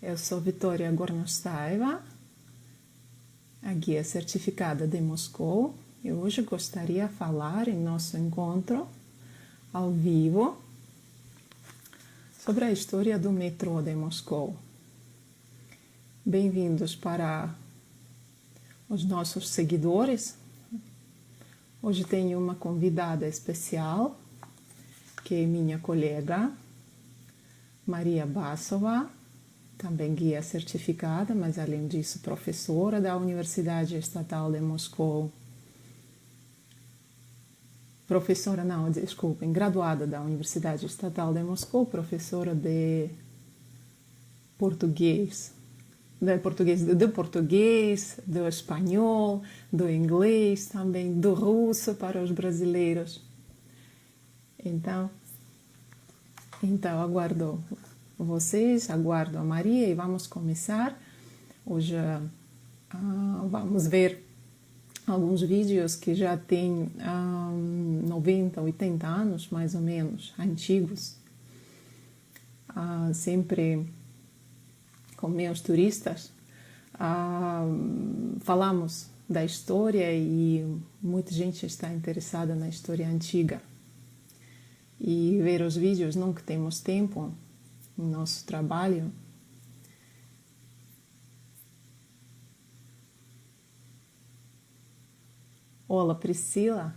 Eu sou Vitória Gornostaeva, a guia certificada de Moscou, e hoje gostaria de falar em nosso encontro ao vivo sobre a história do metrô de Moscou. Bem-vindos para os nossos seguidores. Hoje tenho uma convidada especial, que é minha colega Maria Bassova, também guia certificada, mas além disso professora da Universidade Estatal de Moscou. Professora, não, desculpem, graduada da Universidade Estatal de Moscou, professora de português, do espanhol, do inglês, também do russo para os brasileiros. Então aguardo vocês, aguardo a Maria e vamos começar. Hoje vamos ver alguns vídeos que já têm 90, 80 anos, mais ou menos, antigos. Sempre com meus turistas falamos da história e muita gente está interessada na história antiga. E ver os vídeos, nunca temos tempo no nosso trabalho. Olá, Priscila.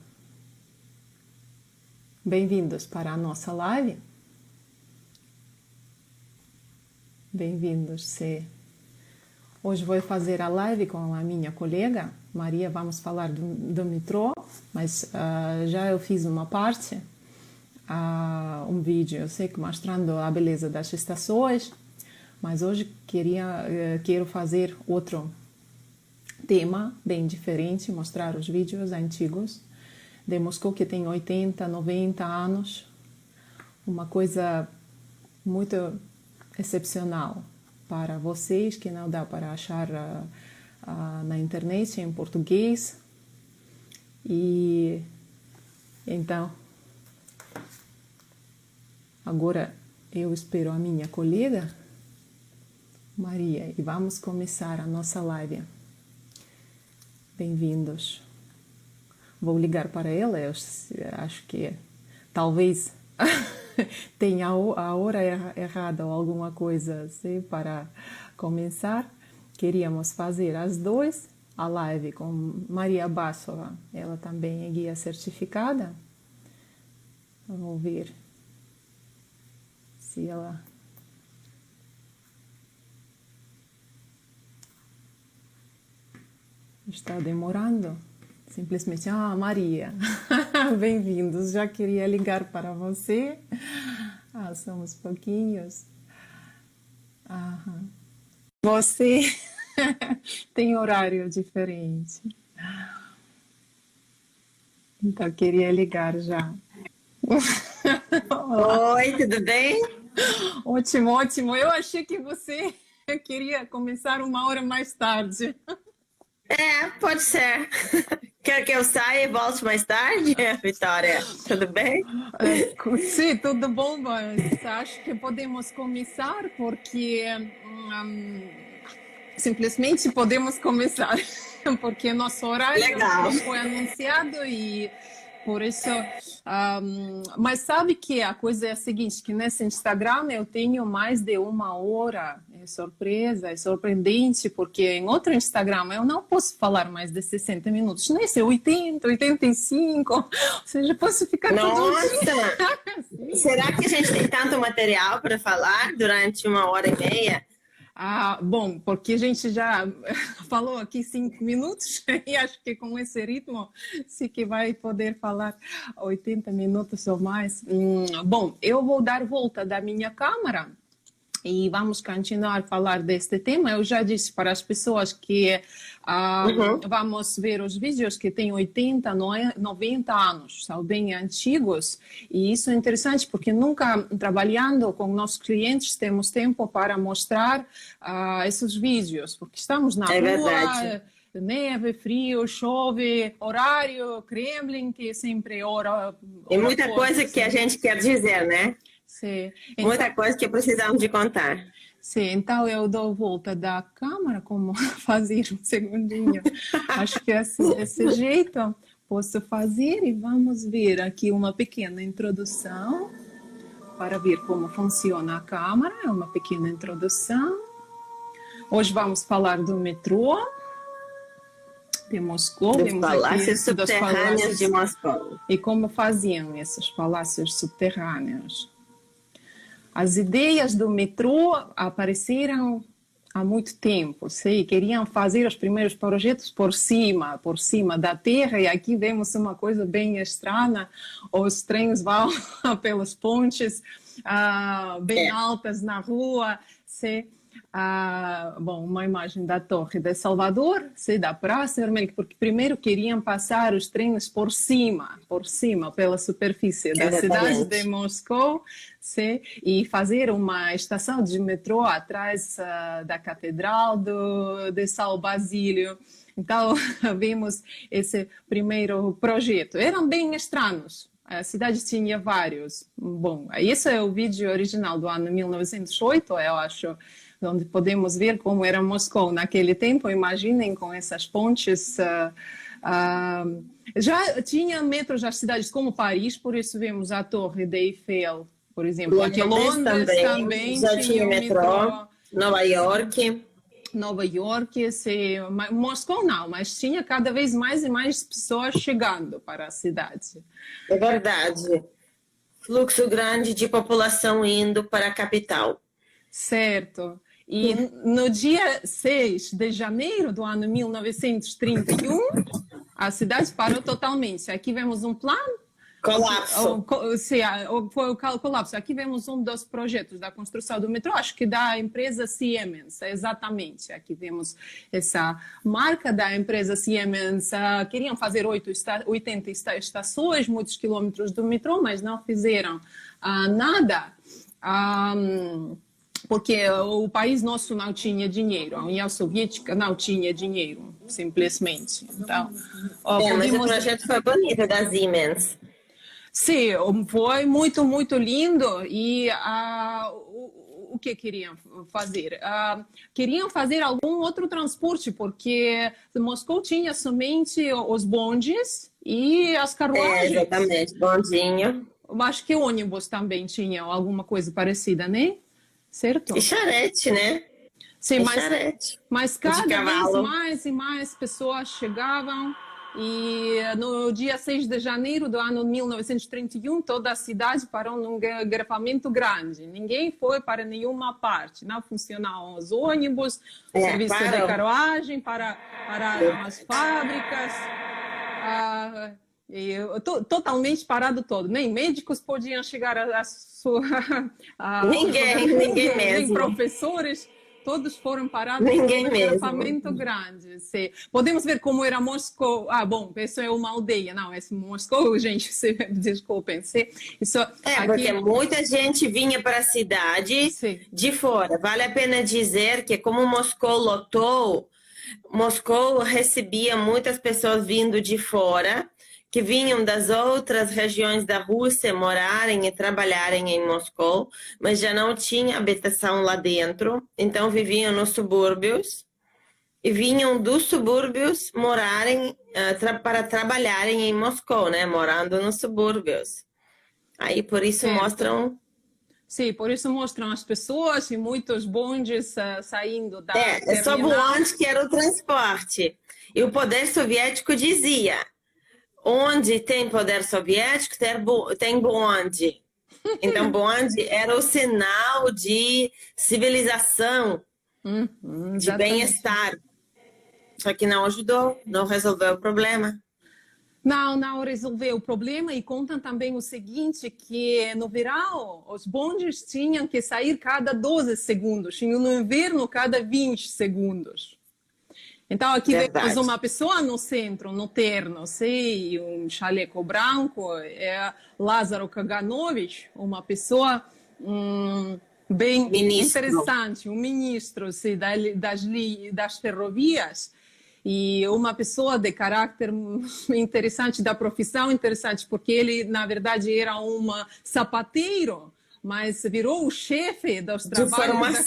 Bem-vindos para a nossa live. Bem-vindos. Hoje vou fazer a live com a minha colega Maria. Vamos falar do metrô, mas já eu fiz uma parte, um vídeo, eu sei que mostrando a beleza das estações, mas hoje quero fazer outro tema bem diferente, mostrar os vídeos antigos de Moscou que tem 80, 90 anos, uma coisa muito excepcional para vocês que não dá para achar na internet em português. E então agora eu espero a minha colega Maria e vamos começar a nossa live. Bem-vindos. Vou ligar para ela, eu acho que talvez tenha a hora errada ou alguma coisa assim para começar. Queríamos fazer às 2 a live com Maria Bassova, ela também é guia certificada. Vamos ver se ela está demorando. Simplesmente, Maria, bem-vindos, já queria ligar para você. Somos pouquinhos. Você tem horário diferente. Então, queria ligar já. Oi, tudo bem? Ótimo, ótimo. Eu achei que você queria começar uma hora mais tarde. Pode ser. Quer que eu saia e volte mais tarde, Vitória? Tudo bem? Sim, tudo bom, mas acho que podemos começar porque simplesmente podemos começar porque nosso horário Legal. foi anunciado e por isso, mas sabe que a coisa é a seguinte, que nesse Instagram eu tenho mais de 1 hora, é surpresa, é surpreendente, porque em outro Instagram eu não posso falar mais de 60 minutos, nesse 80, 85, ou seja, posso ficar todo dia. Será que a gente tem tanto material para falar durante 1 hora e meia? Bom, porque a gente já falou aqui 5 minutos e acho que com esse ritmo sim que vai poder falar 80 minutos ou mais. Bom, eu vou dar volta da minha câmera e vamos continuar a falar deste tema. Eu já disse para as pessoas que vamos ver os vídeos que têm 80, 90 anos, são bem antigos, e isso é interessante porque nunca trabalhando com nossos clientes temos tempo para mostrar esses vídeos, porque estamos na rua, verdade. Neve, frio, chove, horário, Kremlin, que é sempre hora. E muita coisa que a gente quer dizer, né? Sim. Muita coisa que precisamos de contar. Sim, então eu dou volta da câmera, como fazer um segundinho. Acho que é assim, desse jeito posso fazer e vamos ver aqui uma pequena introdução para ver como funciona a câmera. É uma pequena introdução. Hoje vamos falar do metrô de Moscou. Dos Vemos palácios aqui dos subterrâneos palácios de Moscou. e como faziam esses palácios subterrâneos. As ideias do metrô apareceram há muito tempo, sei, queriam fazer os primeiros projetos por cima da terra, e aqui vemos uma coisa bem estranha, os trens vão pelas pontes bem altas na rua, sei. Bom, uma imagem da Torre de Salvador, da Praça Vermelha, porque primeiro queriam passar os trens por cima, pela superfície da cidade de Moscou, e fazer uma estação de metrô atrás da Catedral de São Basílio. Então, vimos esse primeiro projeto. Eram bem estranhos. A cidade tinha vários. Bom, esse é o vídeo original do ano 1908, eu acho, onde podemos ver como era Moscou naquele tempo. Imaginem com essas pontes. Já tinha metros das cidades como Paris, por isso vemos a Torre de Eiffel, por exemplo. Aqui em Londres também já tinha metrô. Nova York. Moscou não, mas tinha cada vez mais e mais pessoas chegando para a cidade. É verdade. Fluxo grande de população indo para a capital. Certo. E no dia 6 de janeiro do ano 1931, a cidade parou totalmente. Aqui vemos um plano. Colapso. Foi o colapso. Aqui vemos um dos projetos da construção do metrô, acho que da empresa Siemens, exatamente. Aqui vemos essa marca da empresa Siemens. Queriam fazer 80 estações, muitos quilômetros do metrô, mas não fizeram nada. Porque o país nosso não tinha dinheiro, a União Soviética não tinha dinheiro, simplesmente. Então, mas o projeto foi bonito da Siemens. Sim, foi muito, muito lindo. E o que queriam fazer? Queriam fazer algum outro transporte, porque Moscou tinha somente os bondes e as carruagens. Exatamente, bondinho. Acho que ônibus também tinha alguma coisa parecida, né? Certo? E charrete, né? Sim, charrete. Mas cada vez mais e mais pessoas chegavam. E no dia 6 de janeiro do ano 1931, toda a cidade parou num engarrafamento grande. Ninguém foi para nenhuma parte. Não funcionavam os ônibus, o serviço de carruagem para as fábricas. Totalmente parado todo. Nem médicos podiam chegar a sua... Ninguém mesmo. Nem professores. Todos foram parados num engarrafamento grande. Podemos ver como era Moscou. Bom, isso é uma aldeia. Não, é Moscou, gente, desculpem. Porque muita gente vinha para a cidade de fora. Vale a pena dizer que como Moscou lotou, Moscou recebia muitas pessoas vindo de fora, que vinham das outras regiões da Rússia morarem e trabalharem em Moscou, mas já não tinha habitação lá dentro, então viviam nos subúrbios e vinham dos subúrbios morarem para trabalharem em Moscou, né? Morando nos subúrbios. Aí por isso mostram... Sim, por isso mostram as pessoas e muitos bondes saindo da terminal. É só bonde que era o transporte. E o poder soviético dizia: onde tem poder soviético, tem bonde. Então, bonde era o sinal de civilização, de bem-estar. Só que não ajudou, não resolveu o problema. Não resolveu o problema, e contam também o seguinte, que no verão os bondes tinham que sair cada 12 segundos, e no inverno cada 20 segundos. Então, aqui vemos uma pessoa no centro, no terno, um chaleco branco, é Lázaro Kaganovich, uma pessoa bem interessante, um ministro das ferrovias, e uma pessoa de caráter interessante, da profissão interessante, porque ele, na verdade, era um sapateiro, mas virou o chefe dos trabalhos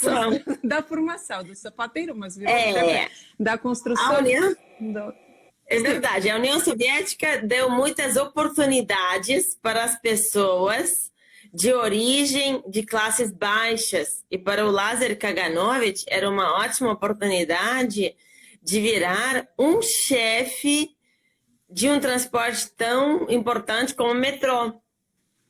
da formação do sapateiro, mas virou o chefe da construção. É verdade, a União Soviética deu muitas oportunidades para as pessoas de origem de classes baixas. E para o Lázaro Kaganovich era uma ótima oportunidade de virar um chefe de um transporte tão importante como o metrô.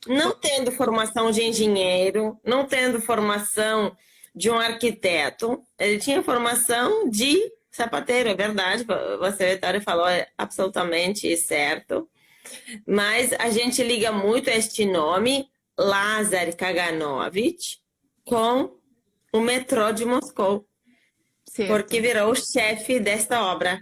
Não tendo formação de engenheiro, não tendo formação de um arquiteto, ele tinha formação de sapateiro, é verdade. Você, Vitória, falou absolutamente certo. Mas a gente liga muito este nome, Lázaro Kaganovich, com o metrô de Moscou. Certo. Porque virou o chefe desta obra.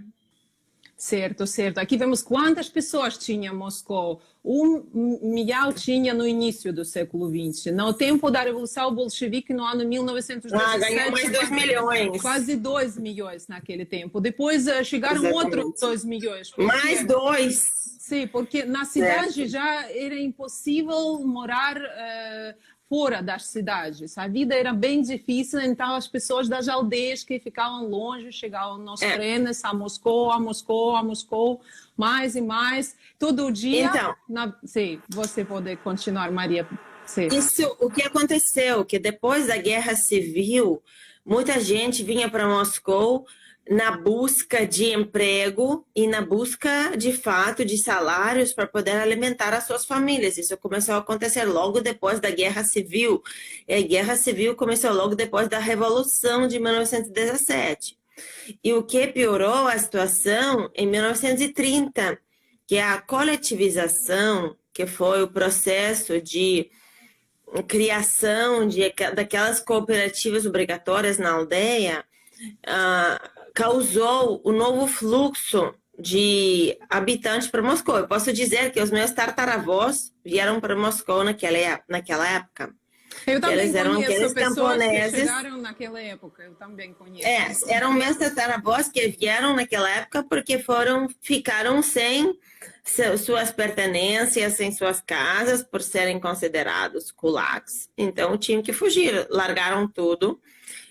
Certo, certo. Aqui vemos quantas pessoas tinha Moscou. 1 milhão tinha no início do século XX. No tempo da Revolução Bolchevique, no ano 1917... ganhou mais 2 milhões. Quase 2 milhões naquele tempo. Depois chegaram outros 2 milhões. Porque, mais 2. Sim, porque na cidade já era impossível morar fora das cidades. A vida era bem difícil, então as pessoas das aldeias que ficavam longe chegavam nos trens a Moscou, mais e mais, todo dia. Então, sim, você pode continuar, Maria. Sim. Isso, o que aconteceu, que depois da Guerra Civil, muita gente vinha para Moscou na busca de emprego e na busca, de fato, de salários para poder alimentar as suas famílias. Isso começou a acontecer logo depois da Guerra Civil. E a Guerra Civil começou logo depois da Revolução de 1917. E o que piorou a situação em 1930, que é a coletivização, que foi o processo de criação daquelas cooperativas obrigatórias na aldeia, causou o novo fluxo de habitantes para Moscou. Eu posso dizer que os meus tataravós vieram para Moscou naquela época. Eu também conheço pessoas que chegaram naquela época. Eu também conheço. Eram meus tataravós que vieram naquela época porque ficaram sem suas pertenências, sem suas casas, por serem considerados kulaks. Então tinham que fugir, largaram tudo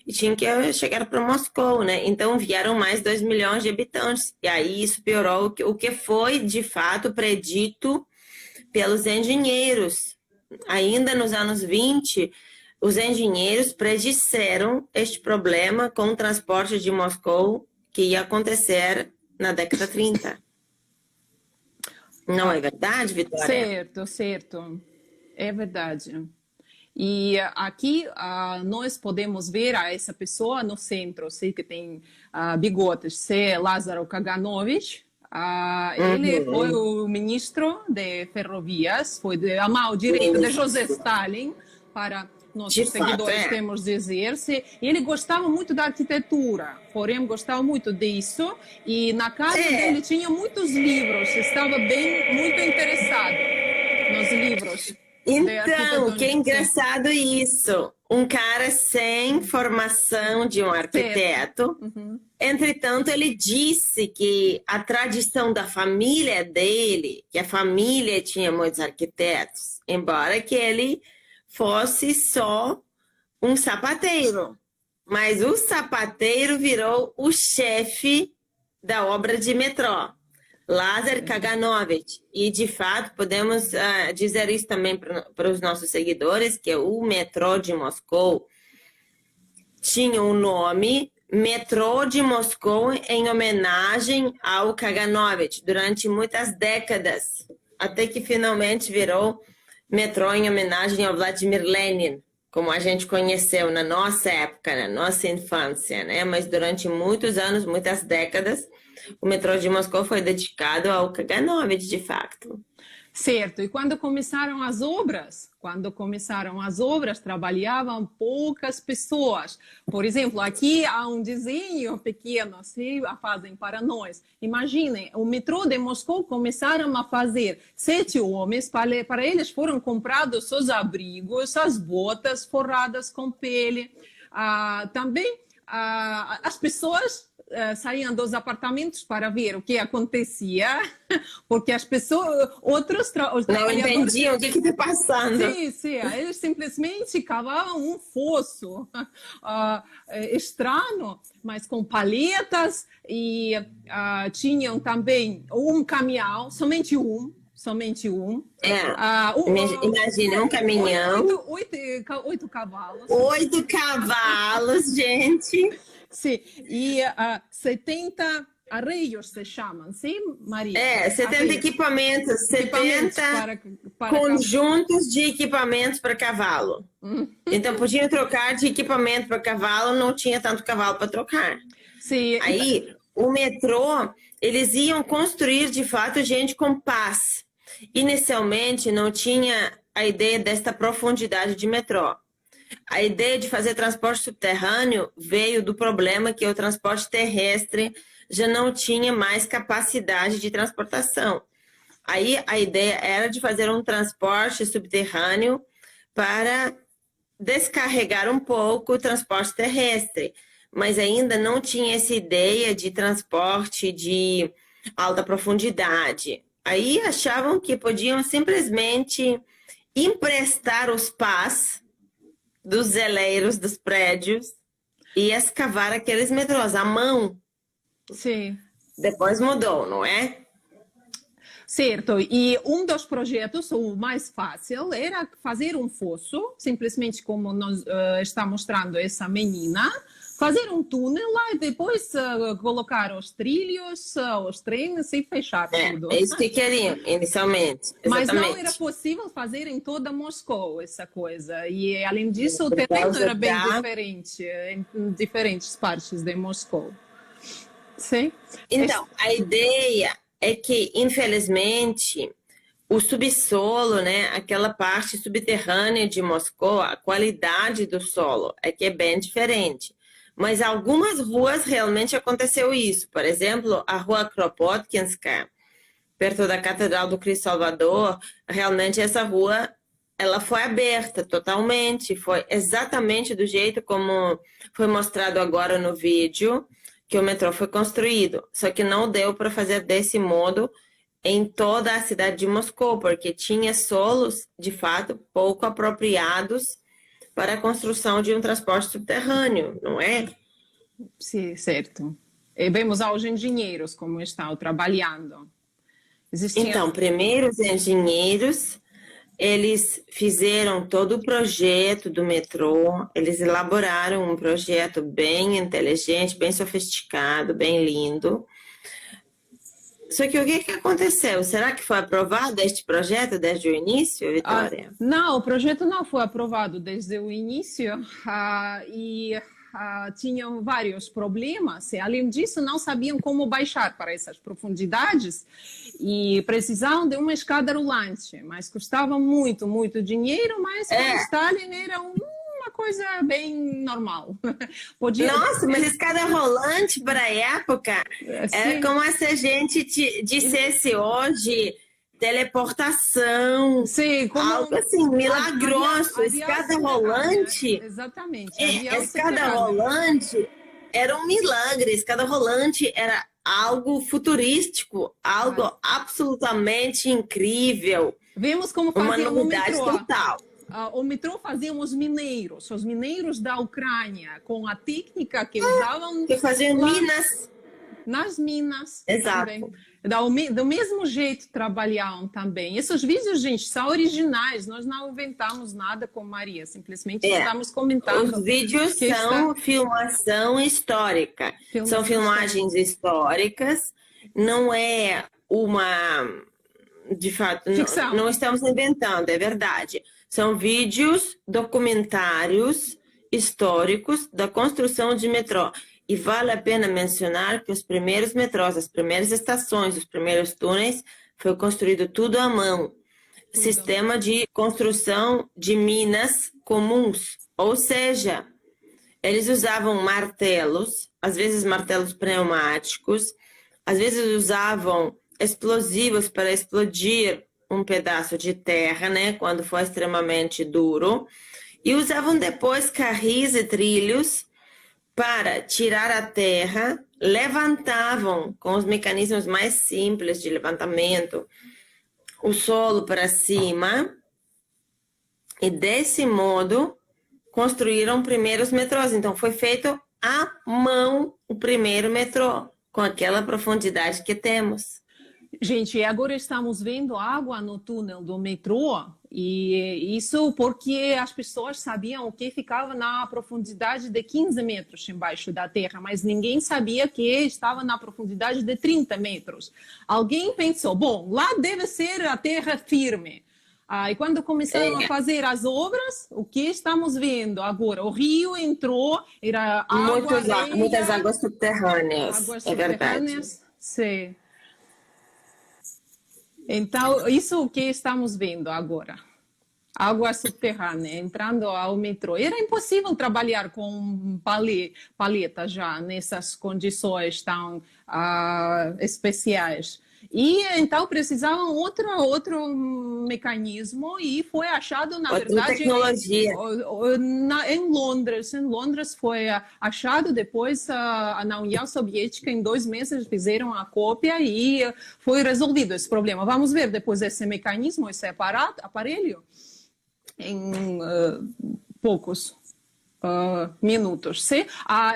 e tinham que chegar para Moscou, né? Então vieram mais 2 milhões de habitantes. E aí isso piorou o que foi, de fato, predito pelos engenheiros. Ainda nos anos 20, os engenheiros predisseram este problema com o transporte de Moscou que ia acontecer na década 30. Não é verdade, Vitória? Certo, certo. É verdade. E aqui nós podemos ver essa pessoa no centro, sei que tem bigodes, é Lázaro Kaganovich. Ele foi o ministro de ferrovias, foi a mão direita de José Stalin, para nossos seguidores temos dizer-se. Ele gostava muito da arquitetura, porém gostava muito disso, e na casa dele tinha muitos livros, estava muito interessado nos livros. Então, que engraçado isso. Um cara sem formação de um arquiteto. Entretanto, ele disse que a tradição da família dele, que a família tinha muitos arquitetos, embora que ele fosse só um sapateiro. Mas o sapateiro virou o chefe da obra de metrô. Lázaro Kaganovich. E, de fato, podemos dizer isso também para os nossos seguidores, que o metrô de Moscou tinha o nome Metrô de Moscou em homenagem ao Kaganovich durante muitas décadas, até que finalmente virou metrô em homenagem ao Vladimir Lenin, como a gente conheceu na nossa época, na nossa infância, né? Mas durante muitos anos, muitas décadas, o metrô de Moscou foi dedicado ao Kaganovich, de fato. Certo. E quando começaram as obras, trabalhavam poucas pessoas. Por exemplo, aqui há um desenho pequeno, assim, fazem para nós. Imaginem, o metrô de Moscou começaram a fazer 7 homens, para eles foram comprados os abrigos, as botas forradas com pele. Também as pessoas saíam dos apartamentos para ver o que acontecia, porque as pessoas, outros não entendiam o que está passando. Sim, eles simplesmente cavavam um fosso estranho, mas com paletas, e tinham também um caminhão, somente um. Imagina, um caminhão. 8 cavalos. 8 cavalos, gente. Sim, e 70 arreios se chamam, sim, Maria? 70 arreios. Equipamentos, 70 para conjuntos de equipamentos para cavalo. Então, podiam trocar de equipamento para cavalo, não tinha tanto cavalo para trocar. Sim. Aí, o metrô, eles iam construir, de fato, gente com pás. Inicialmente, não tinha a ideia desta profundidade de metrô. A ideia de fazer transporte subterrâneo veio do problema que o transporte terrestre já não tinha mais capacidade de transportação. Aí a ideia era de fazer um transporte subterrâneo para descarregar um pouco o transporte terrestre, mas ainda não tinha essa ideia de transporte de alta profundidade. Aí achavam que podiam simplesmente emprestar os pás dos zeleiros dos prédios e escavar aqueles metrôs à mão. Sim. Depois mudou, não é? Certo, e um dos projetos, o mais fácil, era fazer um fosso, simplesmente como nós está mostrando essa menina, fazer um túnel lá e depois colocar os trilhos, os trens e fechar tudo. É isso que queriam, inicialmente. Mas não era possível fazer em toda Moscou essa coisa. E, além disso, o terreno era bem diferente em diferentes partes de Moscou. Sim? Então, a ideia é que, infelizmente, o subsolo, né, aquela parte subterrânea de Moscou, a qualidade do solo é que é bem diferente. Mas algumas ruas realmente aconteceu isso. Por exemplo, a rua Kropotkinska, perto da Catedral do Cristo Salvador, realmente essa rua ela foi aberta totalmente, foi exatamente do jeito como foi mostrado agora no vídeo que o metrô foi construído. Só que não deu para fazer desse modo em toda a cidade de Moscou, porque tinha solos, de fato, pouco apropriados para a construção de um transporte subterrâneo, não é? Sim, certo. E vemos aos engenheiros como estão trabalhando. Então, primeiro os engenheiros, eles fizeram todo o projeto do metrô, eles elaboraram um projeto bem inteligente, bem sofisticado, bem lindo. Só que o que aconteceu? Será que foi aprovado este projeto desde o início, Vitória? Não, o projeto não foi aprovado desde o início tinham vários problemas. E, além disso, não sabiam como baixar para essas profundidades e precisavam de uma escada rolante, mas custava muito, muito dinheiro, mas para Stalin era uma coisa bem normal. Nossa, mas escada rolante para a época era como se a gente dissesse hoje teleportação, algo assim, milagroso. Escada rolante. Exatamente. Escada rolante era um milagre. Escada rolante era algo futurístico, algo absolutamente incrível. Vemos como faziam uma novidade total. O metrô faziam os mineiros da Ucrânia, com a técnica que usavam... Que faziam minas. Nas minas. Exato. Também. Do mesmo jeito trabalhavam também. Esses vídeos, gente, são originais. Nós não inventamos nada com Maria. Simplesmente estamos comentando. Os vídeos são filmação histórica. São filmagens históricas. Não é uma... De fato, não estamos inventando, é verdade. São vídeos documentários históricos da construção de metrô. E vale a pena mencionar que os primeiros metrôs, as primeiras estações, os primeiros túneis, foi construído tudo à mão. Sistema de construção de minas comuns. Ou seja, eles usavam martelos, às vezes martelos pneumáticos, às vezes usavam explosivos para explodir um pedaço de terra, né, quando foi extremamente duro, e usavam depois carris e trilhos para tirar a terra, levantavam com os mecanismos mais simples de levantamento o solo para cima e desse modo construíram primeiros metrôs. Então foi feito à mão o primeiro metrô com aquela profundidade que temos. Gente, agora estamos vendo água no túnel do metrô, e isso porque as pessoas sabiam que ficava na profundidade de 15 metros embaixo da terra, mas ninguém sabia que estava na profundidade de 30 metros. Alguém pensou, bom, lá deve ser a terra firme. E quando começaram a fazer as obras, o que estamos vendo agora? O rio entrou, era água, muitas águas subterrâneas. Águas subterrâneas, sim. Então, isso que estamos vendo agora. Água subterrânea, entrando ao metrô. Era impossível trabalhar com paleta já nessas condições tão especiais. E então precisavam outro mecanismo e foi achado, na verdade, tecnologia. Em Londres. Em Londres foi achado depois na União Soviética, em 2 meses fizeram a cópia e foi resolvido esse problema. Vamos ver depois esse mecanismo, esse aparelho, em poucos minutos. Sim?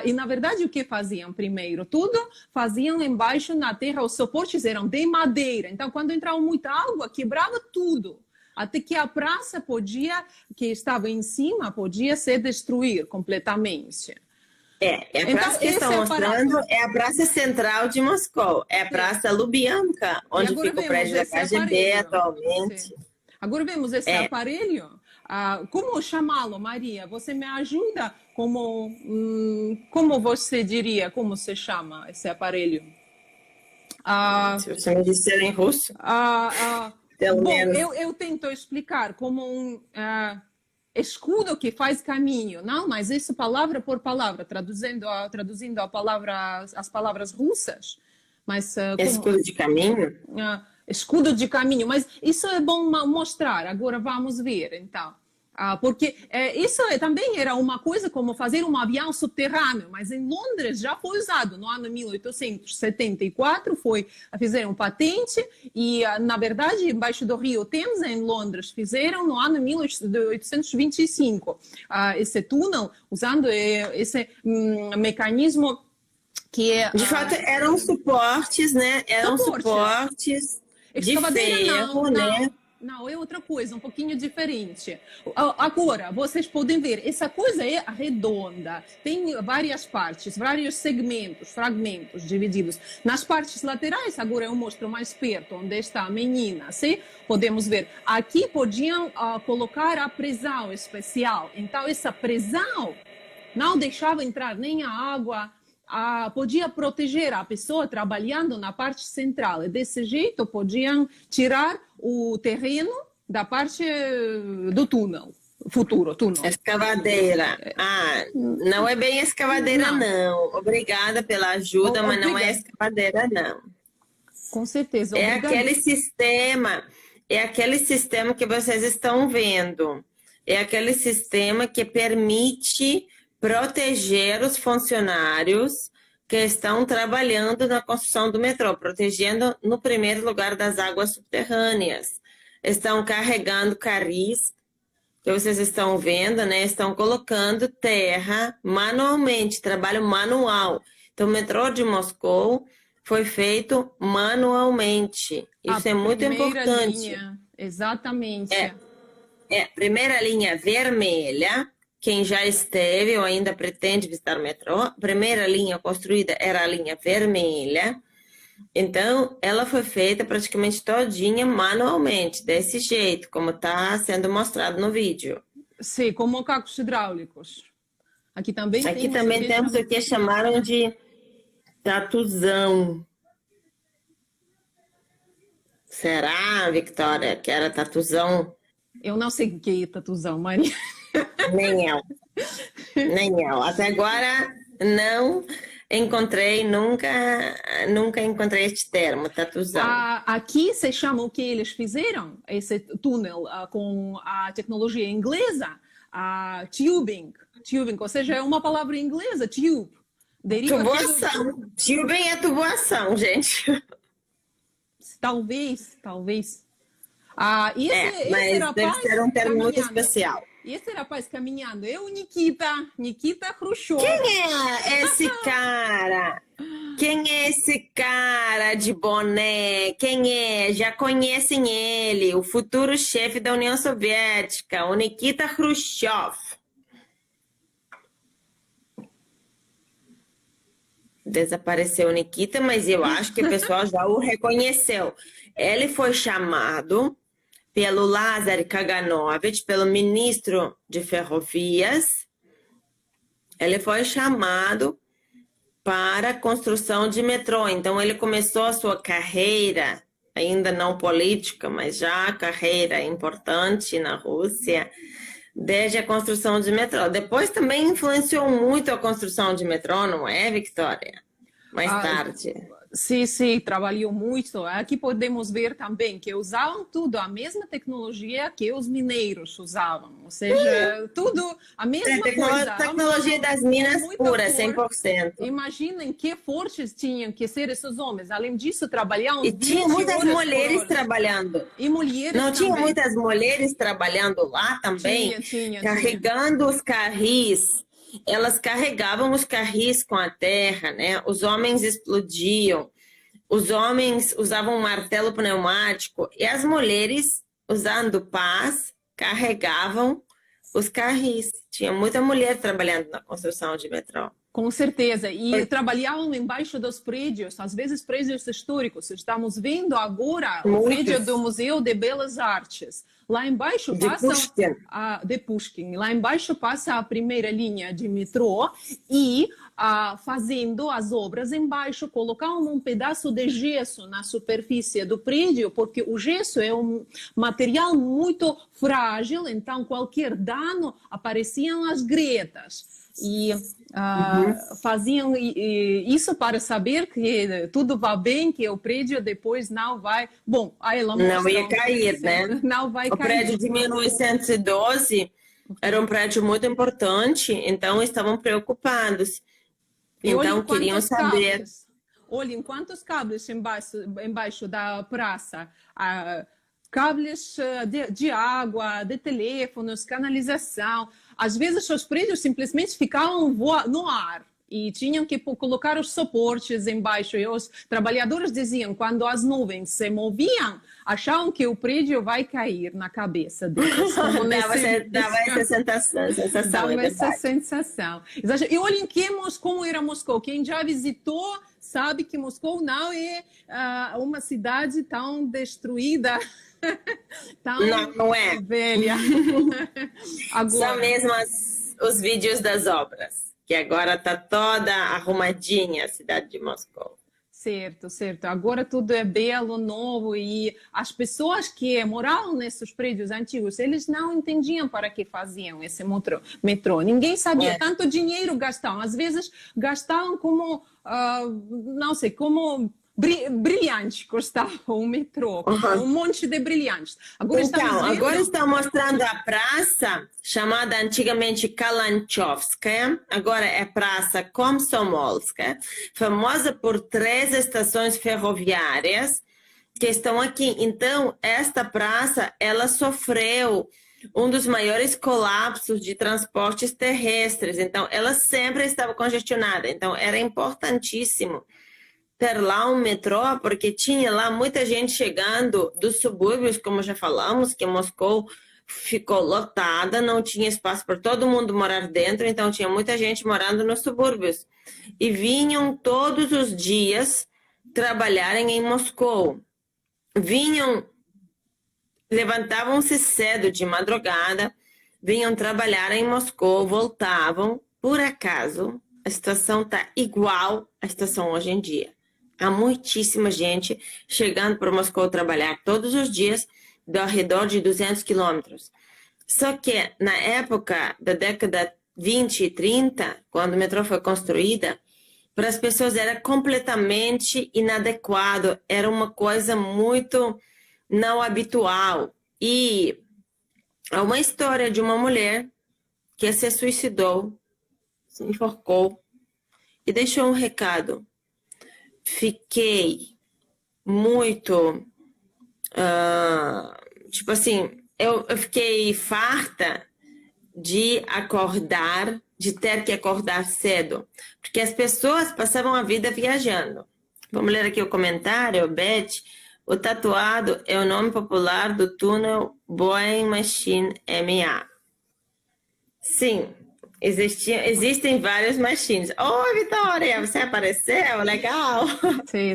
E na verdade o que faziam primeiro? Tudo faziam embaixo na terra, os suportes eram de madeira, então quando entrava muita água quebrava tudo, até que a praça que estava em cima podia se destruir completamente. A praça que estão mostrando é a praça central de Moscou, é a Praça Lubyanka, onde fica o prédio da KGB atualmente. Sim. Agora vemos esse aparelho. Como chamá-lo, Maria? Você me ajuda? Como você diria? Como se chama esse aparelho? Se você me disser em russo. Eu tento explicar como um escudo que faz caminho, não? Mas isso palavra por palavra, traduzindo as palavras russas. Mas escudo de caminho? Escudo de caminho, mas isso é bom mostrar, agora vamos ver, então. Porque isso também era uma coisa como fazer um avião subterrâneo, mas em Londres já foi usado no ano 1874, fizeram patente e, na verdade, embaixo do rio Thames, em Londres, fizeram no ano 1825 esse túnel, usando esse mecanismo que é... De fato, eram suportes, né? Eram suportes de ferro, né? Não, é outra coisa, um pouquinho diferente. Agora, vocês podem ver, essa coisa é redonda, tem várias partes, vários segmentos, fragmentos divididos. Nas partes laterais, agora eu mostro mais perto, onde está a menina, sim? Podemos ver. Aqui podiam colocar a prisão especial. Então, essa prisão não deixava entrar nem a água, podia proteger a pessoa trabalhando na parte central. E desse jeito, podiam tirar o terreno da parte do túnel, futuro túnel. Escavadeira. Não é bem escavadeira, não. Obrigada pela ajuda, mas não é escavadeira, não. Com certeza. É aquele sistema que vocês estão vendo. É aquele sistema que permite proteger os funcionários que estão trabalhando na construção do metrô, protegendo, no primeiro lugar, das águas subterrâneas. Estão carregando carris, que vocês estão vendo, né? Estão colocando terra manualmente, trabalho manual. Então, o metrô de Moscou foi feito manualmente. Isso é muito importante. Linha, exatamente. Primeira linha vermelha. Quem já esteve ou ainda pretende visitar o metrô, a primeira linha construída era a linha vermelha. Então, ela foi feita praticamente todinha manualmente, desse jeito, como está sendo mostrado no vídeo. Sim, com macacos hidráulicos. Aqui também temos o que chamaram de tatuzão. Será, Victoria, que era tatuzão? Eu não sei o que é tatuzão, Maria. Nem eu. Até agora não encontrei, nunca encontrei este termo, tatuzão. Aqui se chama o que eles fizeram, esse túnel com a tecnologia inglesa, tubing, ou seja, é uma palavra inglesa, tube. Tuboação. Tubing é tuboação, gente. Talvez. Mas deve ser um termo muito especial. E esse rapaz caminhando é o Nikita Khrushchev. Quem é esse cara? Quem é esse cara de boné? Quem é? Já conhecem ele, o futuro chefe da União Soviética, o Nikita Khrushchev. Desapareceu o Nikita, mas eu acho que o pessoal já o reconheceu. Ele foi chamado pelo Lazar Kaganovich, pelo ministro de Ferrovias. Ele foi chamado para a construção de metrô. Então, ele começou a sua carreira, ainda não política, mas já carreira importante na Rússia, desde a construção de metrô. Depois também influenciou muito a construção de metrô, não é, Victoria? Mais tarde. Sim, trabalhou muito. Aqui podemos ver também que usavam tudo, a mesma tecnologia que os mineiros usavam. Ou seja, tudo a mesma coisa. Tecnologia das minas pura, 100%. Imaginem que fortes tinham que ser esses homens. Além disso, trabalhavam. E tinha muitas mulheres trabalhando. E mulheres não também. Tinha muitas mulheres trabalhando lá também, carregando os carris. Elas carregavam os carris com a terra, né? Os homens explodiam, os homens usavam um martelo pneumático e as mulheres, usando pás, carregavam os carris. Tinha muita mulher trabalhando na construção de metrô. Com certeza. E trabalhavam embaixo dos prédios, às vezes prédios históricos. Estamos vendo agora o prédio do Museu de Belas Artes. Lá embaixo passa de Pushkin. Lá embaixo passa a primeira linha de metrô e fazendo as obras embaixo, colocavam um pedaço de gesso na superfície do prédio, porque o gesso é um material muito frágil, então qualquer dano apareciam as gretas. E faziam isso para saber que tudo vai bem, que o prédio depois não vai... Bom, aí ela não ia cair, né? Não vai cair. O prédio de 1912 era um prédio muito importante, então estavam preocupados. Então queriam saber... Olhem quantos cabos embaixo da praça. Cables de água, de teléfonos, canalização. Às vezes os prédios simplesmente ficavam no ar e tinham que colocar os suportes embaixo. E os trabalhadores diziam, quando as nuvens se moviam, achavam que o prédio vai cair na cabeça deles. Dava essa sensação. Dava essa sensação. E olhem como era Moscou. Quem já visitou sabe que Moscou não é uma cidade tão destruída. Não é velha. Agora. São mesmo os vídeos das obras, que agora está toda arrumadinha a cidade de Moscou. Certo. Agora tudo é belo, novo, e as pessoas que moravam nesses prédios antigos, eles não entendiam para que faziam esse metrô. Ninguém sabia. Tanto dinheiro gastavam. Às vezes gastavam como, não sei, como... brilhante custava o metrô, um monte de brilhantes. Agora estão mostrando a praça, chamada antigamente Kalanchovskaya, agora é Praça Komsomolskaya, famosa por 3 estações ferroviárias que estão aqui. Então, esta praça, ela sofreu um dos maiores colapsos de transportes terrestres, então ela sempre estava congestionada, então era importantíssimo ter lá um metrô, porque tinha lá muita gente chegando dos subúrbios, como já falamos, que Moscou ficou lotada, não tinha espaço para todo mundo morar dentro, então tinha muita gente morando nos subúrbios. E vinham todos os dias trabalharem em Moscou. Levantavam-se cedo de madrugada, vinham trabalhar em Moscou, voltavam. Por acaso, a situação está igual à situação hoje em dia. Há muitíssima gente chegando para Moscou trabalhar todos os dias, ao redor de 200 quilômetros. Só que na época da década 20 e 30, quando o metrô foi construída, para as pessoas era completamente inadequado, era uma coisa muito não habitual. E há uma história de uma mulher que se suicidou, se enforcou e deixou um recado. Fiquei muito, tipo assim, eu fiquei farta de acordar, de ter que acordar cedo, porque as pessoas passavam a vida viajando. Vamos ler aqui o comentário, Beth. O tatuado é o nome popular do túnel Boeing Machine MA. Sim, existem vários machines. Oi, Vitória, você apareceu? Legal! Sim.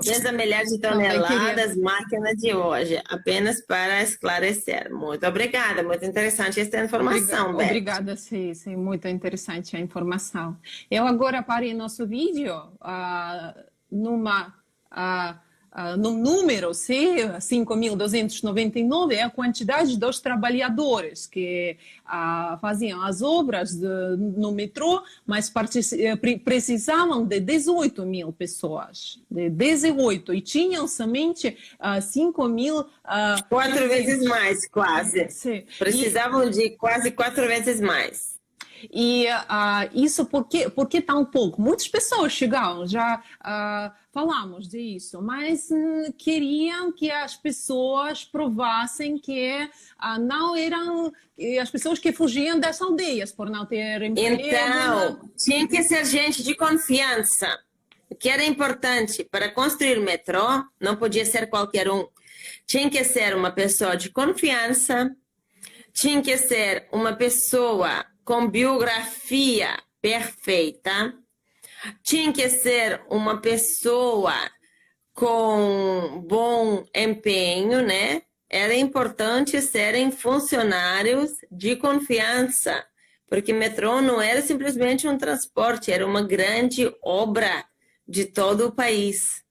Desde a milhares de toneladas, máquina de hoje, apenas para esclarecer. Muito obrigada, muito interessante essa informação, Beth. Obrigada, sim, muito interessante a informação. Eu agora parei nosso vídeo no número, 5.299, é a quantidade dos trabalhadores que faziam as obras no metrô, mas precisavam de 18 mil pessoas, de 18, e tinham somente 5 mil... 4 vezes mais, quase. Sim. Precisavam de quase 4 vezes mais. E isso por que tão pouco? Muitas pessoas chegaram, já falamos disso, mas queriam que as pessoas provassem que não eram as pessoas que fugiam das aldeias por não ter emprego. Então, tinha que ser gente de confiança. O que era importante para construir o metrô não podia ser qualquer um. Tinha que ser uma pessoa de confiança, tinha que ser uma pessoa com biografia perfeita, tinha que ser uma pessoa com bom empenho, né? Era importante serem funcionários de confiança, porque metrô não era simplesmente um transporte, era uma grande obra de todo o país.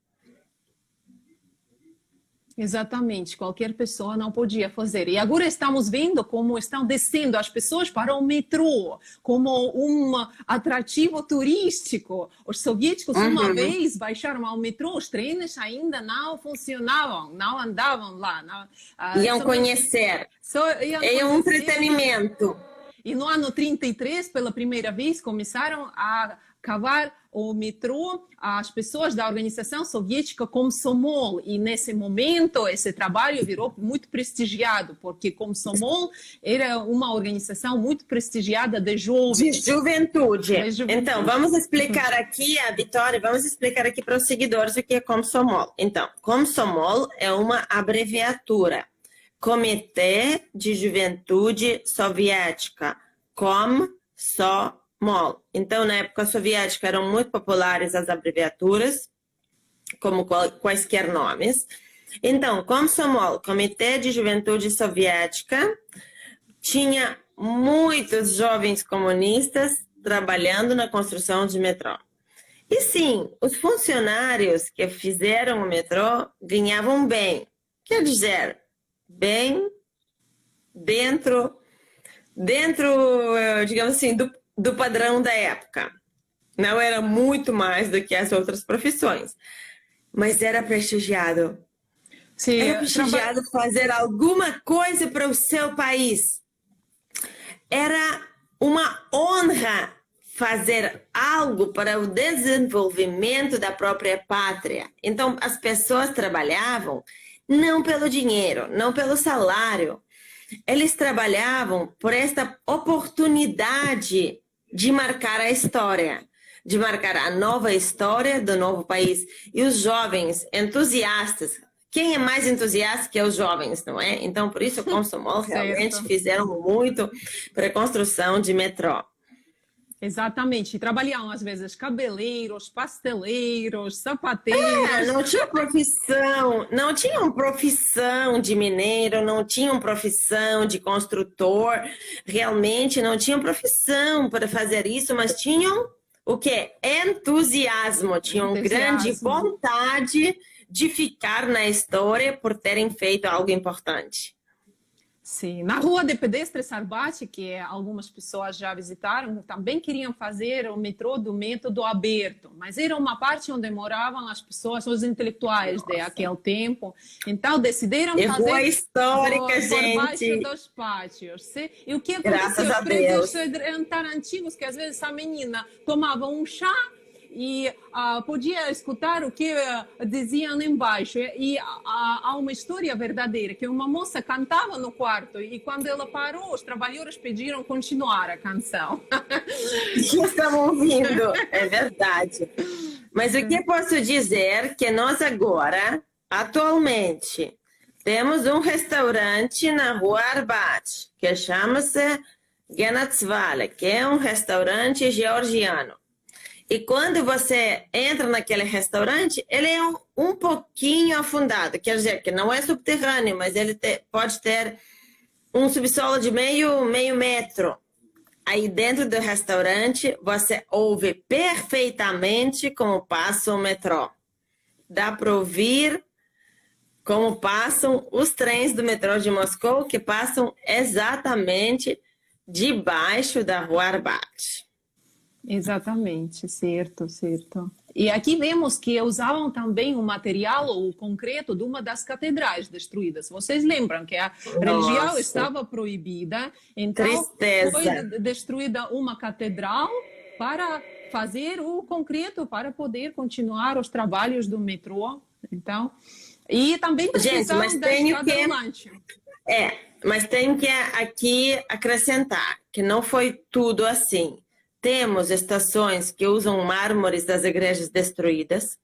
Exatamente, qualquer pessoa não podia fazer. E agora estamos vendo como estão descendo as pessoas para o metrô, como um atrativo turístico. Os soviéticos, uma vez, baixaram ao metrô, os trens ainda não funcionavam, não andavam lá. Iam conhecer. É um entretenimento. E no ano 33, pela primeira vez, começaram a cavar o metrô, as pessoas da organização soviética Komsomol, e nesse momento esse trabalho virou muito prestigiado, porque Komsomol era uma organização muito prestigiada de jovens. De juventude. Então, vamos explicar aqui, a Vitória, vamos explicar aqui para os seguidores o que é Komsomol. Então, Komsomol é uma abreviatura. Comitê de Juventude Soviética, Komsomol. Então, na época soviética, eram muito populares as abreviaturas, como quaisquer nomes. Então, Komsomol, Comitê de Juventude Soviética, tinha muitos jovens comunistas trabalhando na construção de metrô. E sim, os funcionários que fizeram o metrô ganhavam bem. Quer dizer, bem dentro, digamos assim, do padrão da época. Não era muito mais do que as outras profissões, mas era prestigiado. Sim, era prestigiado fazer alguma coisa para o seu país. Era uma honra fazer algo para o desenvolvimento da própria pátria. Então, as pessoas trabalhavam não pelo dinheiro, não pelo salário. Eles trabalhavam por esta oportunidade de marcar a história, de marcar a nova história do novo país. E os jovens entusiastas, quem é mais entusiasta que os jovens, não é? Então, por isso, o Komsomol realmente fizeram muito para a construção de metrô. Exatamente, e trabalhavam às vezes cabeleiros, pasteleiros, sapateiros. Não tinha profissão de mineiro, não tinham profissão de construtor, realmente não tinham profissão para fazer isso, mas tinham o quê? Entusiasmo, tinham grande vontade de ficar na história por terem feito algo importante. Sim, na Rua de Pedestres Arbat, que algumas pessoas já visitaram, também queriam fazer o metrô do método aberto, mas era uma parte onde moravam as pessoas, os intelectuais daquele tempo, então decidiram fazer rua histórica, por gente. baixo dos pátios. E o que aconteceu? Graças a Os Deus. prédios eram tão antigos que às vezes a menina tomava um chá e podia escutar o que diziam embaixo. E há uma história verdadeira, que uma moça cantava no quarto e quando ela parou, os trabalhadores pediram continuar a canção. Estamos ouvindo, é verdade. Mas o que posso dizer que nós agora, atualmente, temos um restaurante na Rua Arbat, que chama-se Genatzvale, que é um restaurante georgiano. E quando você entra naquele restaurante, ele é um pouquinho afundado. Quer dizer, que não é subterrâneo, mas ele pode ter um subsolo de meio metro. Aí dentro do restaurante, você ouve perfeitamente como passa o metrô. Dá para ouvir como passam os trens do metrô de Moscou, que passam exatamente debaixo da Rua Arbat. Exatamente, certo. E aqui vemos que usavam também o material, o concreto, de uma das catedrais destruídas. Vocês lembram que a religião estava proibida, então foi destruída uma catedral para fazer o concreto, para poder continuar os trabalhos do metrô. Então, e também precisavam da escada rolante. Mas tenho que aqui acrescentar que não foi tudo assim. Temos estações que usam mármores das igrejas destruídas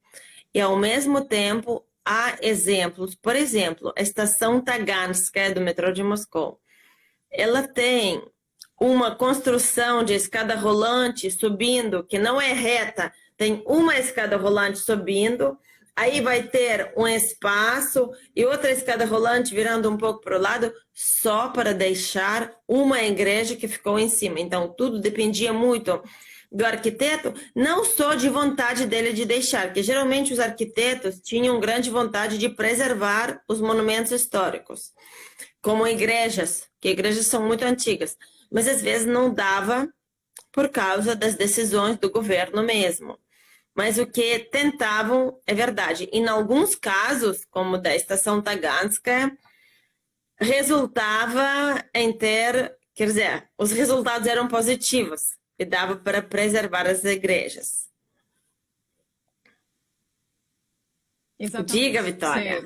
e, ao mesmo tempo, há exemplos. Por exemplo, a estação Taganskaya do metrô de Moscou. Ela tem uma construção de escada rolante subindo, que não é reta, tem uma escada rolante subindo, aí vai ter um espaço e outra escada rolante virando um pouco para o lado, só para deixar uma igreja que ficou em cima. Então, tudo dependia muito do arquiteto, não só de vontade dele de deixar, que geralmente os arquitetos tinham grande vontade de preservar os monumentos históricos, como igrejas, que igrejas são muito antigas, mas às vezes não dava por causa das decisões do governo mesmo. Mas o que tentavam é verdade. Em alguns casos, como da estação Taganskaya, resultava em ter, quer dizer, os resultados eram positivos e dava para preservar as igrejas. Exatamente. Diga, Vitória.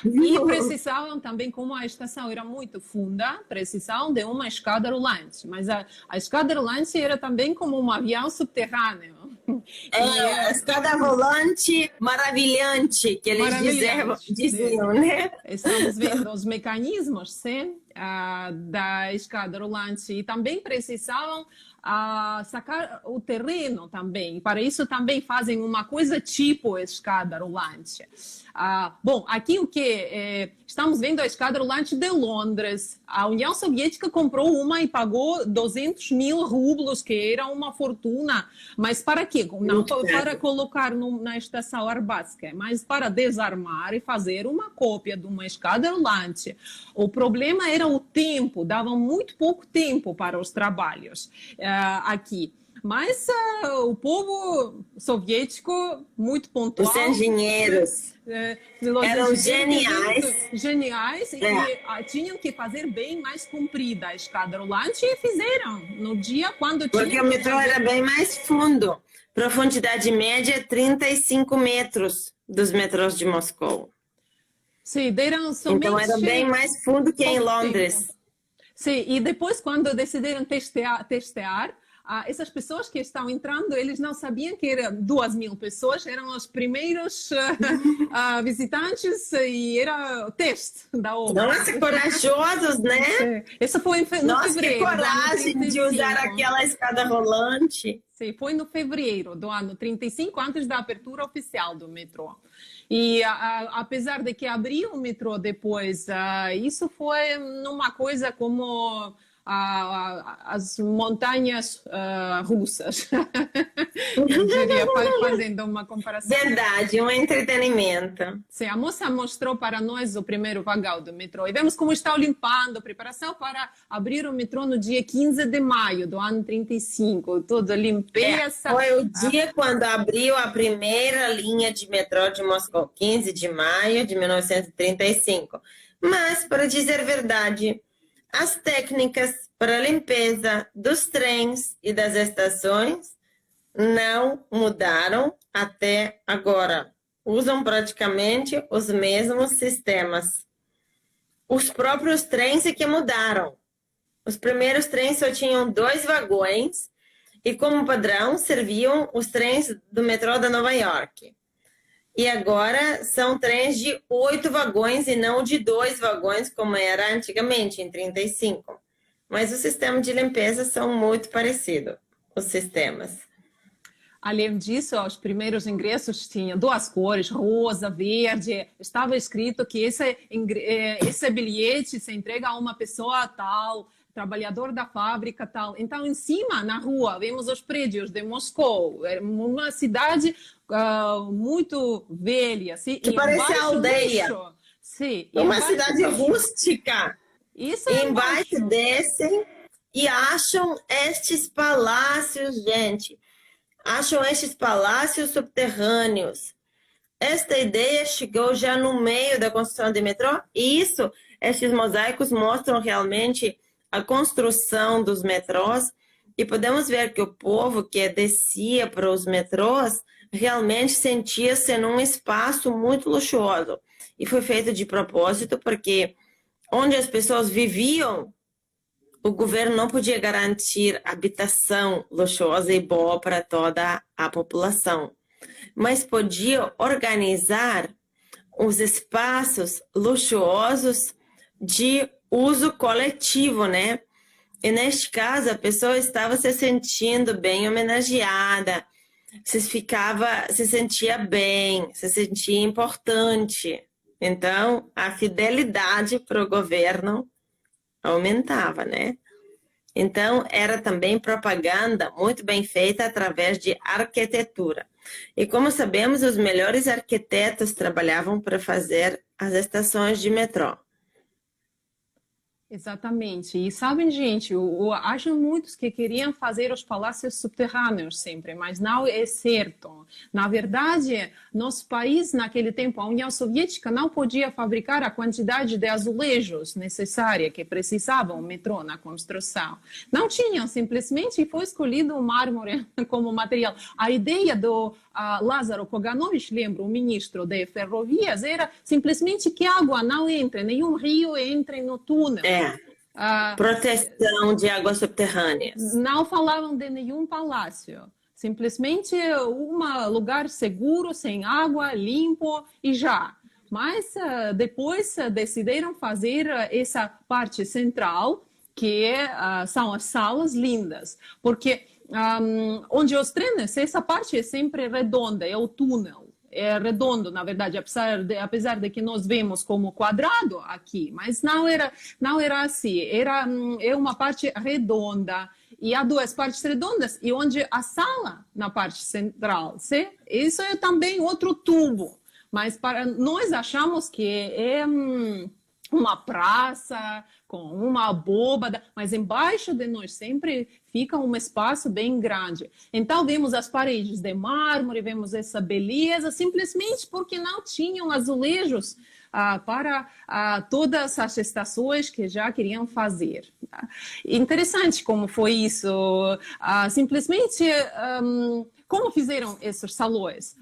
E precisavam também, como a estação era muito funda, precisavam de uma escada rolante. Mas a escada rolante era também como um avião subterrâneo. A escada rolante maravilhante, que eles diziam, né? Estamos vendo os mecanismos, sim, da escada rolante. E também precisavam sacar o terreno também. Para isso também fazem uma coisa tipo escada rolante. Bom, aqui o que estamos vendo a escada rolante de Londres. A União Soviética comprou uma e pagou 200.000 rublos, que era uma fortuna. Mas para quê? Não para colocar na estação Arbatskaya, mas para desarmar e fazer uma cópia de uma escada rolante. O problema era o tempo, davam muito pouco tempo para os trabalhos aqui. Mas o povo soviético, muito pontual. Os engenheiros eram geniais e tinham que fazer bem mais comprida a escada rolante e fizeram no dia quando tinham. Porque o metrô era bem mais fundo. Profundidade média 35 metros dos metrôs de Moscou. Sim, deram somente. Então era bem mais fundo que em Londres. Tempo. Sim, e depois quando decidiram testear essas pessoas que estão entrando, eles não sabiam que eram 2.000 pessoas, eram os primeiros visitantes e era o teste da obra. Nossa, corajosos, né? Isso foi no fevereiro. Nossa, que coragem de usar aquela escada rolante. Sim, foi no fevereiro do ano 35, antes da abertura oficial do metrô. E apesar de que abriu o metrô depois, isso foi numa coisa como as montanhas russas. eu diria, fazendo uma comparação. Verdade, um entretenimento. Sim, a moça mostrou para nós o primeiro vagão do metrô e vemos como estão limpando, preparação para abrir o metrô no dia 15 de maio do ano 35, toda limpeza. Foi o dia quando abriu a primeira linha de metrô de Moscou, 15 de maio de 1935. Mas, para dizer a verdade, as técnicas para a limpeza dos trens e das estações não mudaram até agora. Usam praticamente os mesmos sistemas. Os próprios trens é que mudaram. Os primeiros trens só tinham 2 vagões e, como padrão, serviam os trens do metrô da Nova York. E agora são trens de 8 vagões e não de 2 vagões, como era antigamente, em 35. Mas os sistemas de limpeza são muito parecidos, os sistemas. Além disso, os primeiros ingressos tinham 2 cores, rosa, verde. Estava escrito que esse bilhete se entrega a uma pessoa tal, trabalhador da fábrica tal. Então, em cima, na rua, vemos os prédios de Moscou. É uma cidade muito velha. Assim, que parece aldeia. Sim, uma cidade rústica. Isso é embaixo descem e acham estes palácios, gente. Acham estes palácios subterrâneos. Esta ideia chegou já no meio da construção do metrô. E isso, estes mosaicos mostram realmente a construção dos metrôs. E podemos ver que o povo que descia para os metrôs realmente sentia-se num espaço muito luxuoso. E foi feito de propósito, porque onde as pessoas viviam, o governo não podia garantir habitação luxuosa e boa para toda a população, mas podia organizar os espaços luxuosos de uso coletivo, né? E neste caso, a pessoa estava se sentindo bem homenageada, se sentia bem, se sentia importante. Então, a fidelidade para o governo aumentava, né? Então, era também propaganda muito bem feita através de arquitetura. E como sabemos, os melhores arquitetos trabalhavam para fazer as estações de metrô. Exatamente. E sabem, gente, há muitos que queriam fazer os palácios subterrâneos sempre, mas não é certo. Na verdade, nosso país, naquele tempo, a União Soviética não podia fabricar a quantidade de azulejos necessária que precisava o metrô na construção. Não tinham, simplesmente foi escolhido o mármore como material. A ideia do Lázaro Koganovich, lembra, o ministro de ferrovias, era simplesmente que a água não entre, nenhum rio entre no túnel. Proteção de águas subterrâneas. Não falavam de nenhum palácio. Simplesmente um lugar seguro, sem água, limpo e já. Mas depois decidiram fazer essa parte central, que são as salas lindas. Porque onde os trens, essa parte é sempre redonda, é o túnel. É redondo, na verdade, apesar de que nós vemos como quadrado aqui, mas não era assim, é uma parte redonda, e há 2 partes redondas, e onde a sala, na parte central, isso é também outro tubo, mas nós achamos que é uma praça com uma abóbada, mas embaixo de nós sempre fica um espaço bem grande. Então vemos as paredes de mármore, vemos essa beleza, simplesmente porque não tinham azulejos para todas as estações que já queriam fazer. Interessante como foi isso. Simplesmente, como fizeram esses salões?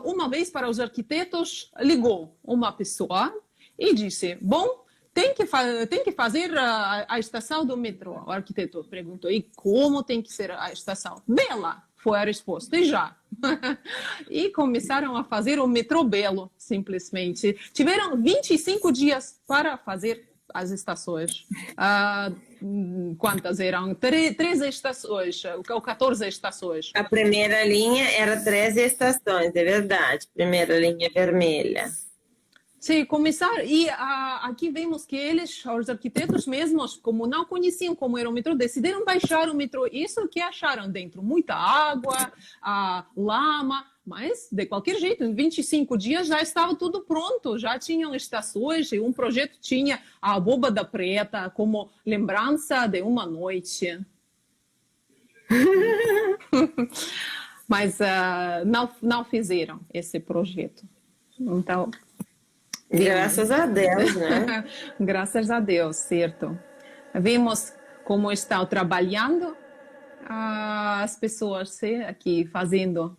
Uma vez para os arquitetos, ligou uma pessoa e disse, bom, tem que fazer a estação do metrô. O arquiteto perguntou, e como tem que ser a estação? Bela, foi a resposta, e já. E começaram a fazer o metrô belo, simplesmente. Tiveram 25 dias para fazer as estações. Quantas eram? 13 estações, ou 14 estações. A primeira linha era 13 estações, é verdade. Primeira linha vermelha. Sim, começar. E aqui vemos que eles, os arquitetos mesmos, como não conheciam como era o metrô, decidiram baixar o metrô. Isso que acharam dentro, muita água, lama, mas de qualquer jeito, em 25 dias já estava tudo pronto, já tinham estações e um projeto tinha a Abóbada Preta como lembrança de uma noite. Mas não fizeram esse projeto. Então... Graças a Deus, né? Graças a Deus, certo. Vemos como estão trabalhando as pessoas aqui fazendo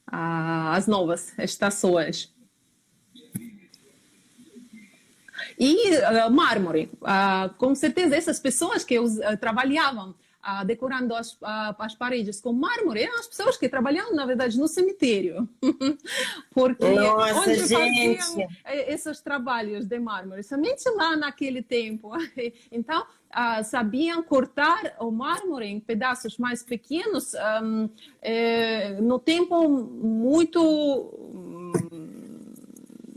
as novas estações. E mármore, com certeza essas pessoas que trabalhavam decorando as paredes com mármore eram as pessoas que trabalhavam, na verdade, no cemitério. Porque nossa, onde gente, faziam esses trabalhos de mármore? Somente lá naquele tempo. Então, sabiam cortar o mármore em pedaços mais pequenos no tempo muito...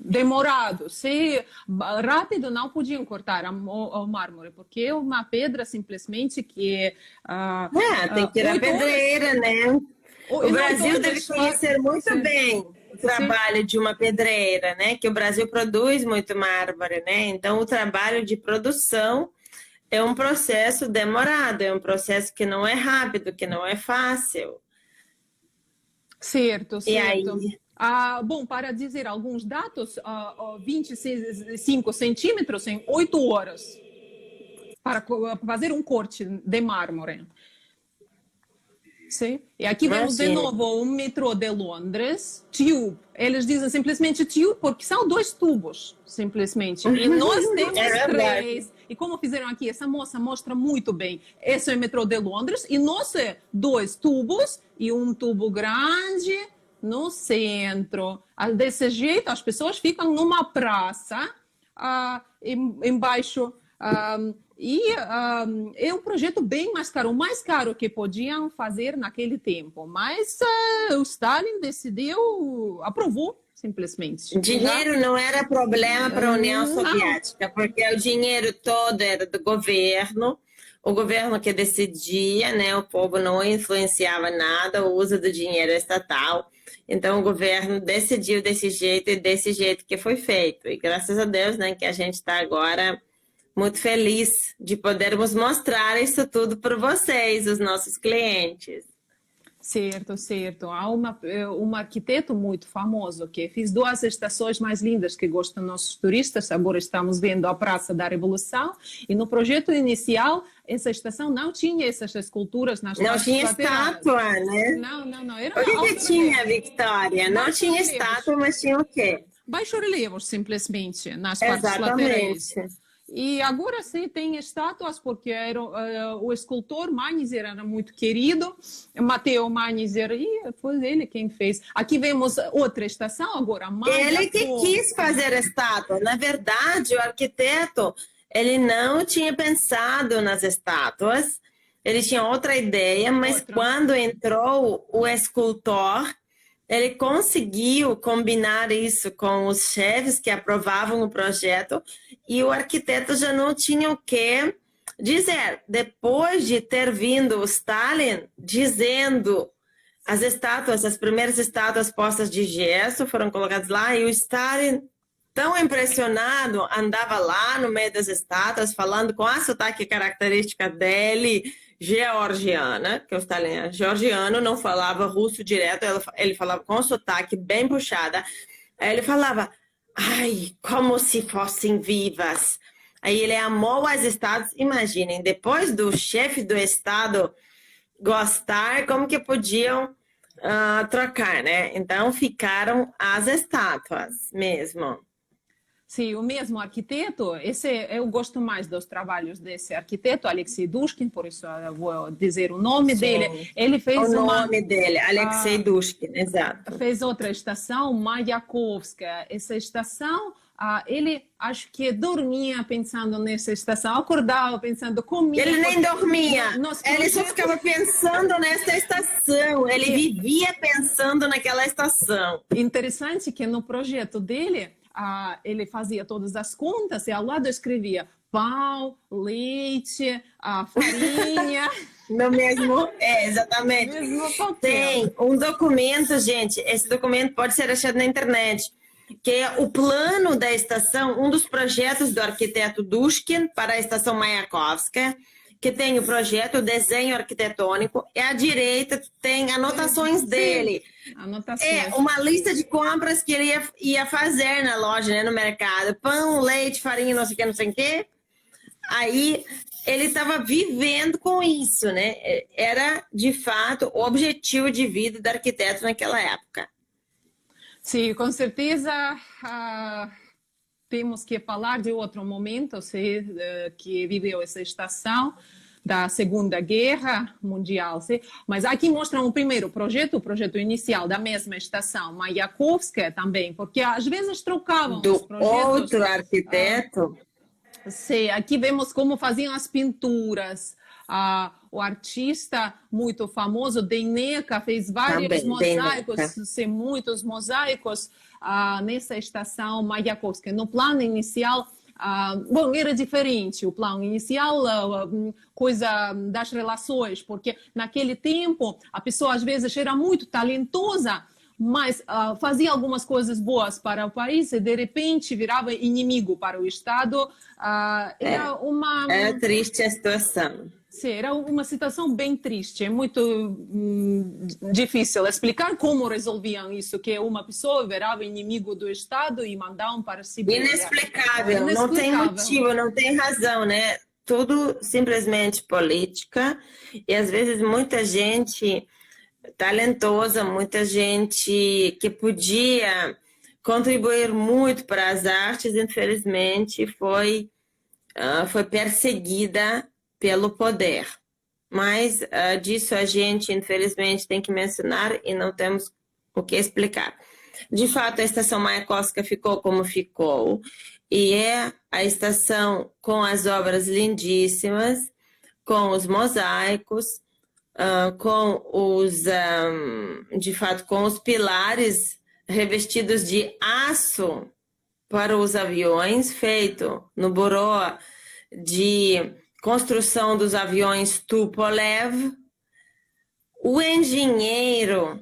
demorado, se rápido não podiam cortar o mármore, porque é uma pedra simplesmente que... tem que ter a pedreira, né? O Brasil deve conhecer muito bem o trabalho de uma pedreira, né? Que o Brasil produz muito mármore, né? Então, o trabalho de produção é um processo demorado, é um processo que não é rápido, que não é fácil. Certo, certo. E aí... bom, para dizer alguns dados, 25 centímetros em 8 horas para fazer um corte de mármore. Sim. E aqui vemos de novo o metrô de Londres, Tube. Eles dizem simplesmente Tube porque são 2 tubos, simplesmente. E nós temos 3. E como fizeram aqui, essa moça mostra muito bem. Esse é o metrô de Londres e nós 2 tubos e um tubo grande no centro. Desse jeito, as pessoas ficam numa praça embaixo. É um projeto bem mais caro, o mais caro que podiam fazer naquele tempo. Mas o Stalin aprovou, simplesmente. Dinheiro não era problema para a União Soviética, porque o dinheiro todo era do governo. O governo que decidia, né? O povo não influenciava nada, o uso do dinheiro estatal. Então, o governo decidiu desse jeito e desse jeito que foi feito. E graças a Deus, né, que a gente está agora muito feliz de podermos mostrar isso tudo para vocês, os nossos clientes. Certo, certo. Há um arquiteto muito famoso que fez 2 estações mais lindas que gostam nossos turistas. Agora estamos vendo a Praça da Revolução. E no projeto inicial, essa estação não tinha essas esculturas nas partes laterais. Não tinha estátua, né? Não. Era o que tinha, Victoria? Não tinha estátua, mas tinha o quê? Baixo-relevos, simplesmente, nas partes laterais. E agora sim tem estátuas, porque o escultor Manizer era muito querido, Matteo Manizer, e foi ele quem fez. Aqui vemos outra estação agora. Ele que quis fazer estátua. Na verdade, o arquiteto, ele não tinha pensado nas estátuas, ele tinha outra ideia, mas quando entrou o escultor, ele conseguiu combinar isso com os chefes que aprovavam o projeto e o arquiteto já não tinha o que dizer. Depois de ter vindo o Stalin dizendo as primeiras estátuas postas de gesso foram colocadas lá e o Stalin, tão impressionado, andava lá no meio das estátuas falando com a sotaque característica dele, georgiana, que o Stalin é georgiano, não falava russo direto, ele falava com sotaque bem puxada. Aí ele falava, ai, como se fossem vivas. Aí ele amou as estátuas. Imaginem, depois do chefe do Estado gostar, como que podiam trocar, né? Então ficaram as estátuas mesmo. Sim, o mesmo arquiteto, eu gosto mais dos trabalhos desse arquiteto, Alexei Dushkin, por isso eu vou dizer o nome dele. Ele fez nome dele, Alexei Dushkin, exato. Fez outra estação, Mayakovskaya. Essa estação, ele acho que dormia pensando nessa estação, acordava pensando, comia. Ele nem dormia, ele só ficava pensando nessa estação, ele vivia pensando naquela estação. Interessante que no projeto dele, ele fazia todas as contas e ao lado escrevia pão, leite, farinha. No mesmo, exatamente. Tem um documento, gente, esse documento pode ser achado na internet, que é o plano da estação, um dos projetos do arquiteto Dushkin para a estação Mayakovskaya, que tem o projeto, o desenho arquitetônico, e à direita tem anotações dele. Anotações. É uma lista de compras que ele ia fazer na loja, né, no mercado. Pão, leite, farinha, não sei o que, não sei o que. Aí ele estava vivendo com isso, né? Era, de fato, o objetivo de vida do arquiteto naquela época. Sim, com certeza temos que falar de outro momento que viveu essa estação da Segunda Guerra Mundial. Mas aqui mostra o primeiro projeto, o projeto inicial da mesma estação, Mayakovskaya também, porque às vezes trocavam os projetos. Do outro arquiteto. Sim, aqui vemos como faziam as pinturas. O artista muito famoso, Deineka, fez vários mosaicos, muitos mosaicos nessa estação Mayakovskaya. No plano inicial, bom, era diferente o plano inicial, coisa das relações, porque naquele tempo a pessoa às vezes era muito talentosa, mas fazia algumas coisas boas para o país e de repente virava inimigo para o Estado. Era triste a situação. Sim, era uma situação bem triste, é muito difícil explicar como resolviam isso, que uma pessoa virava inimigo do Estado e mandavam para a Sibéria. Inexplicável, não tem motivo, não tem razão, né? Tudo simplesmente política e às vezes muita gente talentosa, muita gente que podia contribuir muito para as artes, infelizmente foi perseguida pelo poder. Mas disso a gente, infelizmente, tem que mencionar e não temos o que explicar. De fato, a estação Mayakovskaya ficou como ficou, e é a estação com as obras lindíssimas, com os mosaicos, de fato, com os pilares revestidos de aço para os aviões, feito no burô de construção dos aviões Tupolev. O engenheiro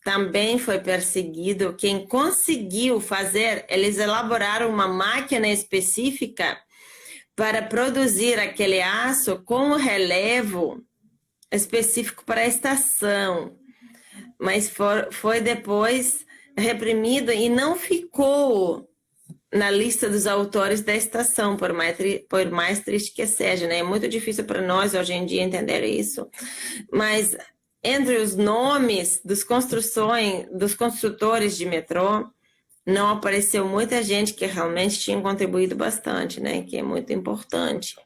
também foi perseguido. Quem conseguiu fazer, eles elaboraram uma máquina específica para produzir aquele aço com o relevo específico para a estação. Mas foi depois reprimido e não ficou na lista dos autores da estação, por mais triste que seja, né? É muito difícil para nós hoje em dia entender isso. Mas entre os nomes dos construtores de metrô, não apareceu muita gente que realmente tinha contribuído bastante, né? Que é muito importante.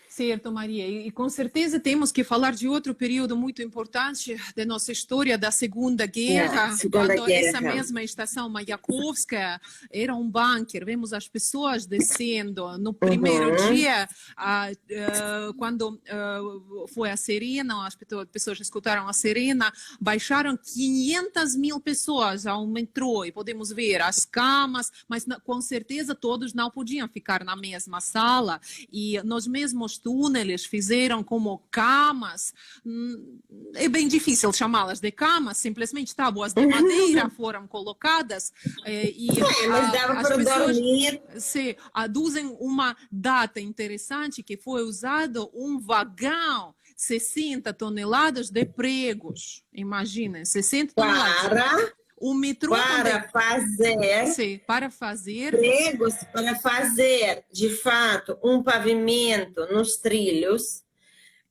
Certo, Maria. E com certeza temos que falar de outro período muito importante da nossa história, da Segunda Guerra, quando essa mesma estação Mayakovskaya era um bunker. Vemos as pessoas descendo. No primeiro dia, quando foi a sirena, as pessoas escutaram a sirena, baixaram 500 mil pessoas ao metrô e podemos ver as camas, mas com certeza todos não podiam ficar na mesma sala e nos mesmos túneis fizeram como camas, é bem difícil chamá-las de camas, simplesmente tábuas de madeira foram colocadas mas dava para dormir. Aduzem uma data interessante que foi usado um vagão 60 toneladas de pregos, imaginem, 60 toneladas. O metrô para fazer pregos, para fazer de fato um pavimento nos trilhos,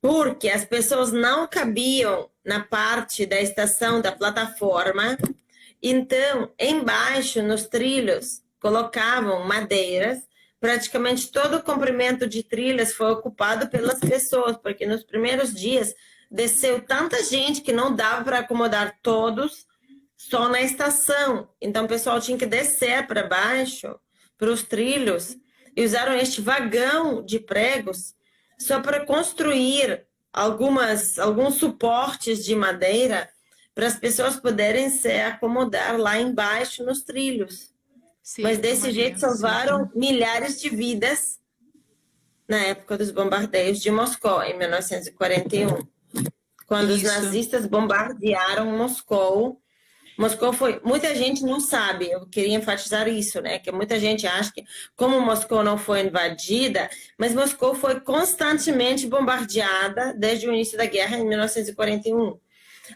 porque as pessoas não cabiam na parte da estação da plataforma, então embaixo nos trilhos colocavam madeiras. Praticamente todo o comprimento de trilhas foi ocupado pelas pessoas, porque nos primeiros dias desceu tanta gente que não dava para acomodar todos só na estação. Então o pessoal tinha que descer para baixo, para os trilhos, e usaram este vagão de pregos só para construir alguns suportes de madeira para as pessoas poderem se acomodar lá embaixo nos trilhos. Mas desse jeito salvaram milhares de vidas na época dos bombardeios de Moscou, em 1941. Quando os nazistas bombardearam Moscou. Moscou foi... Muita gente não sabe, eu queria enfatizar isso, né? Que muita gente acha que, como Moscou não foi invadida, mas Moscou foi constantemente bombardeada desde o início da guerra, em 1941.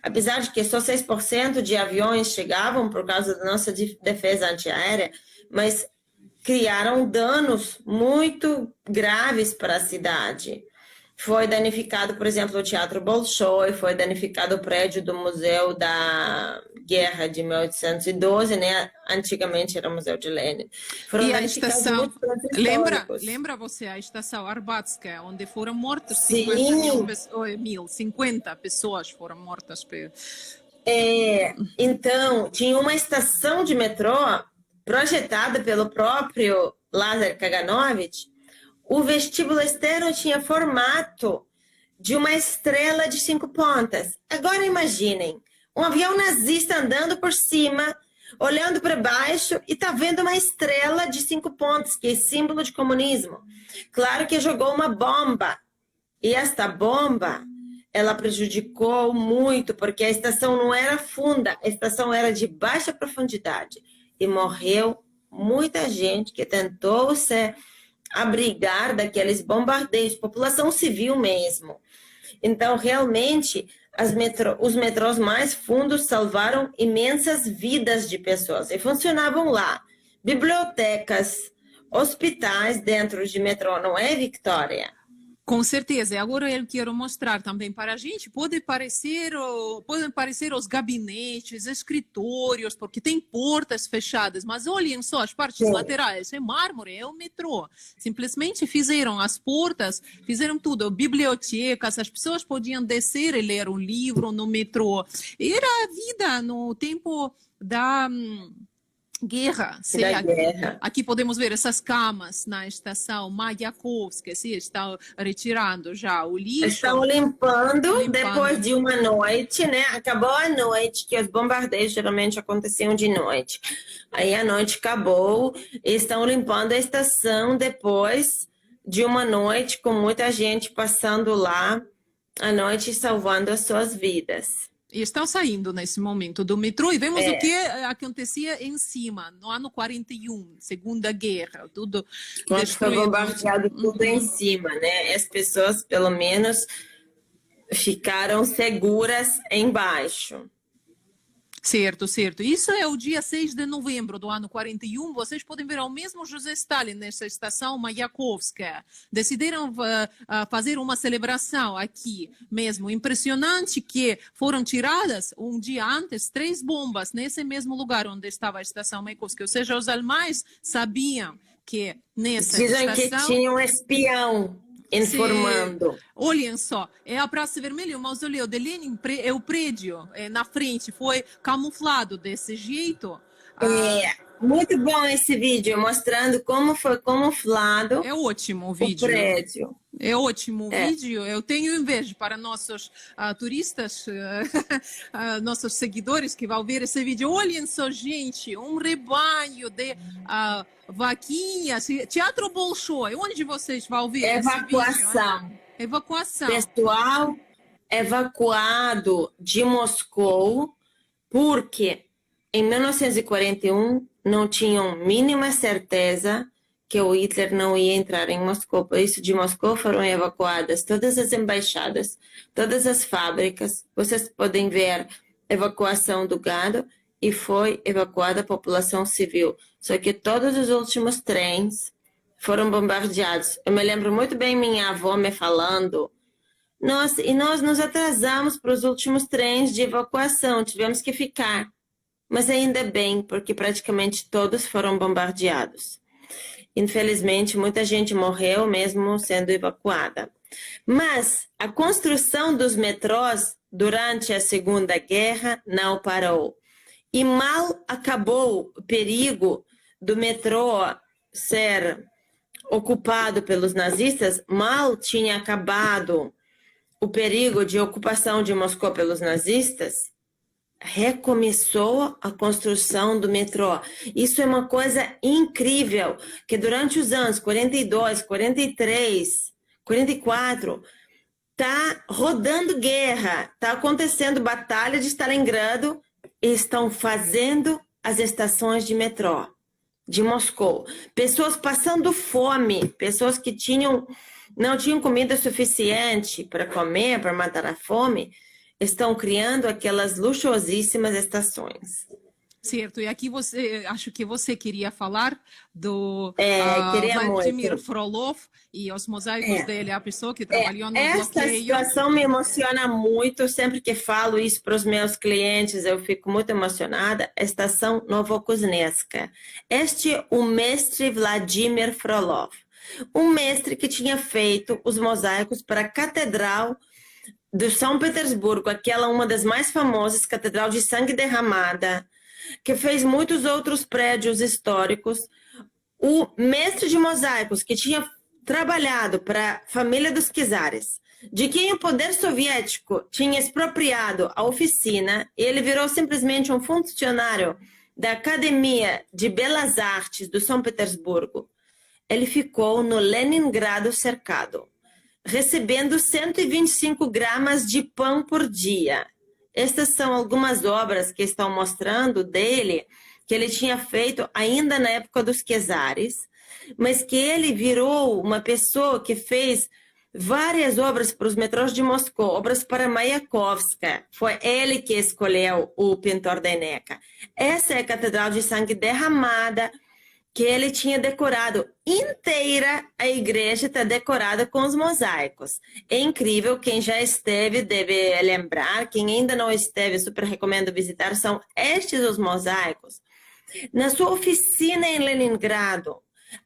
Apesar de que só 6% de aviões chegavam por causa da nossa defesa antiaérea, mas criaram danos muito graves para a cidade. Foi danificado, por exemplo, o Teatro Bolshoi, foi danificado o prédio do Museu da Guerra de 1812, né? Antigamente era o Museu de Lenin. Foram e a estação, lembra você a estação Arbatskaya, onde foram mortas 50 pessoas foram mortas. Então, tinha uma estação de metrô projetada pelo próprio Lazar Kaganovich. O vestíbulo externo tinha formato de uma estrela de 5 pontas. Agora imaginem, um avião nazista andando por cima, olhando para baixo e tá vendo uma estrela de 5 pontas, que é símbolo de comunismo. Claro que jogou uma bomba. E esta bomba, ela prejudicou muito, porque a estação não era funda, a estação era de baixa profundidade. E morreu muita gente que tentou se abrigar daqueles bombardeios, população civil mesmo. Então, realmente, os metrôs mais fundos salvaram imensas vidas de pessoas. E funcionavam lá. Bibliotecas, hospitais dentro de metrô, não é, Victoria? Com certeza. E agora eu quero mostrar também para a gente, podem parecer os gabinetes, escritórios, porque tem portas fechadas, mas olhem só, as partes laterais, é mármore, é o metrô. Simplesmente fizeram as portas, fizeram tudo, bibliotecas, as pessoas podiam descer e ler um livro no metrô. Era a vida no tempo da... guerra. Aqui podemos ver essas camas na estação Mayakovsky, estão retirando já o lixo. Estão limpando depois de uma noite, né? Acabou a noite, que os bombardeios geralmente aconteciam de noite. Aí a noite acabou e estão limpando a estação depois de uma noite com muita gente passando lá à noite salvando as suas vidas. E estão saindo nesse momento do metrô e vemos o que acontecia em cima, no ano 41, Segunda Guerra, tudo quando foi bombardeado tudo em cima, né? As pessoas, pelo menos, ficaram seguras embaixo. Certo, certo. Isso é o dia 6 de novembro do ano 41. Vocês podem ver ao mesmo José Stalin nessa estação Mayakovskaya. Decidiram fazer uma celebração aqui mesmo. Impressionante que foram tiradas um dia antes 3 bombas nesse mesmo lugar onde estava a estação Mayakovskaya. Ou seja, os alemães sabiam que nessa estação... Dizem que tinha um espião informando. Olhem só, é a Praça Vermelha, o mausoléu de Lenin, é o prédio na frente, foi camuflado desse jeito. Muito bom esse vídeo, mostrando como foi camuflado. É ótimo o vídeo. O prédio. É ótimo o vídeo. Eu tenho inveja para nossos turistas, nossos seguidores que vão ver esse vídeo. Olhem só, gente, um rebanho de vaquinhas. Teatro Bolshoi, onde vocês vão ver evacuação. Esse vídeo? Evacuação. Pessoal evacuado de Moscou porque em 1941 não tinham mínima certeza que o Hitler não ia entrar em Moscou. Por isso, de Moscou foram evacuadas todas as embaixadas, todas as fábricas. Vocês podem ver evacuação do gado e foi evacuada a população civil. Só que todos os últimos trens foram bombardeados. Eu me lembro muito bem minha avó me falando, nós nos atrasamos para os últimos trens de evacuação, tivemos que ficar. Mas ainda bem, porque praticamente todos foram bombardeados. Infelizmente, muita gente morreu mesmo sendo evacuada. Mas a construção dos metrôs durante a Segunda Guerra não parou. E mal acabou o perigo do metrô ser ocupado pelos nazistas, mal tinha acabado o perigo de ocupação de Moscou pelos nazistas, recomeçou a construção do metrô. Isso é uma coisa incrível, que durante os anos 42, 43, 44, tá rodando guerra, tá acontecendo batalha de Stalingrado e estão fazendo as estações de metrô de Moscou. Pessoas passando fome, pessoas que não tinham comida suficiente para comer, para matar a fome, estão criando aquelas luxuosíssimas estações. Certo, e aqui acho que você queria falar do Vladimir Frolov e os mosaicos dele, a pessoa que trabalhou no bloqueio. Esta situação me emociona muito, sempre que falo isso para os meus clientes, eu fico muito emocionada. A estação Novokuznetska. Este é o mestre Vladimir Frolov, um mestre que tinha feito os mosaicos para a Catedral de São Petersburgo, aquela uma das mais famosas, Catedral de Sangue Derramada, que fez muitos outros prédios históricos. O mestre de mosaicos que tinha trabalhado para a família dos czares, de quem o poder soviético tinha expropriado a oficina, ele virou simplesmente um funcionário da Academia de Belas Artes do São Petersburgo. Ele ficou no Leningrado cercado, recebendo 125 gramas de pão por dia. Estas são algumas obras que estão mostrando dele, que ele tinha feito ainda na época dos czares, mas que ele virou uma pessoa que fez várias obras para os metrôs de Moscou, obras para Mayakovsky. Foi ele que escolheu o pintor da Neca. Essa é a Catedral de Sangue Derramada, que ele tinha decorado inteira. A igreja está decorada com os mosaicos. É incrível, quem já esteve deve lembrar, quem ainda não esteve, super recomendo visitar, são estes os mosaicos. Na sua oficina em Leningrado,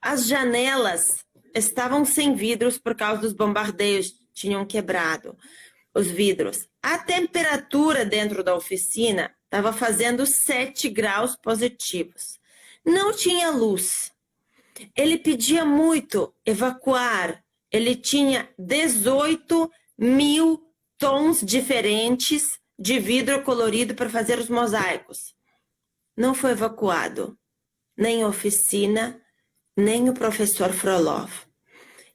as janelas estavam sem vidros por causa dos bombardeios, tinham quebrado os vidros. A temperatura dentro da oficina estava fazendo 7 graus positivos. Não tinha luz. Ele pedia muito evacuar. Ele tinha 18.000 tons diferentes de vidro colorido para fazer os mosaicos. Não foi evacuado nem a oficina, nem o professor Frolov.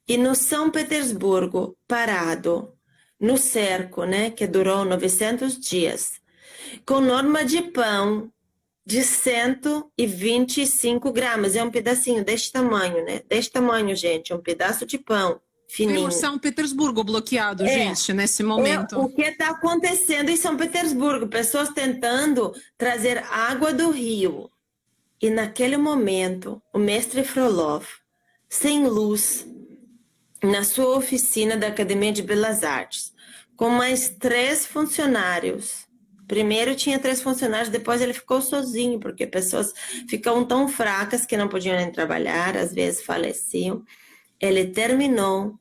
E no São Petersburgo, parado, no cerco, né, que durou 900 dias, com norma de pão de 125 gramas. É um pedacinho deste tamanho, né? Deste tamanho, gente. Um pedaço de pão fininho. Temos São Petersburgo bloqueado, gente, nesse momento. O que está acontecendo em São Petersburgo? Pessoas tentando trazer água do rio. E naquele momento, o mestre Frolov, sem luz, na sua oficina da Academia de Belas Artes, com mais 3 funcionários. Primeiro tinha 3 funcionários, depois ele ficou sozinho, porque pessoas ficam tão fracas que não podiam nem trabalhar, às vezes faleciam. Ele terminou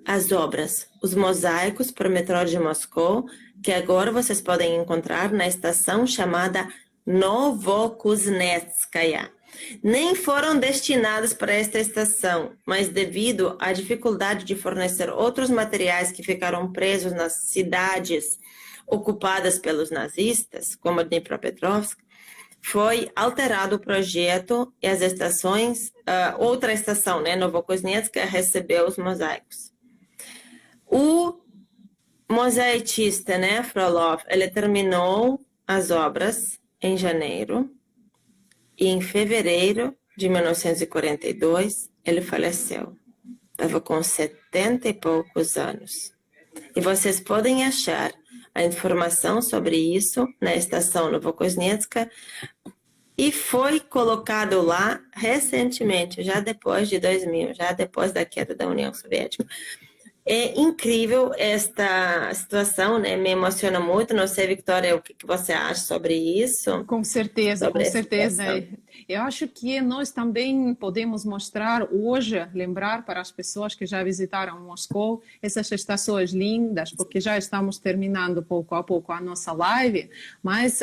as obras, os mosaicos para o metrô de Moscou, que agora vocês podem encontrar na estação chamada Novokuznetskaya. Nem foram destinados para esta estação, mas devido à dificuldade de fornecer outros materiais que ficaram presos nas cidades ocupadas pelos nazistas, como Dnipropetrovsk, foi alterado o projeto e as estações, outra estação, né, Novokuznetska, recebeu os mosaicos. O mosaicista, né, Frolov, ele terminou as obras em janeiro e em fevereiro de 1942 ele faleceu. Estava com 70 e poucos anos. E vocês podem achar a informação sobre isso na estação Novokuznetska e foi colocado lá recentemente, já depois de 2000, já depois da queda da União Soviética. É incrível esta situação, né? Me emociona muito. Não sei, Victoria, o que você acha sobre isso? Com certeza, com certeza. Eu acho que nós também podemos mostrar hoje, lembrar para as pessoas que já visitaram Moscou, essas estações lindas, porque já estamos terminando pouco a pouco a nossa live, mas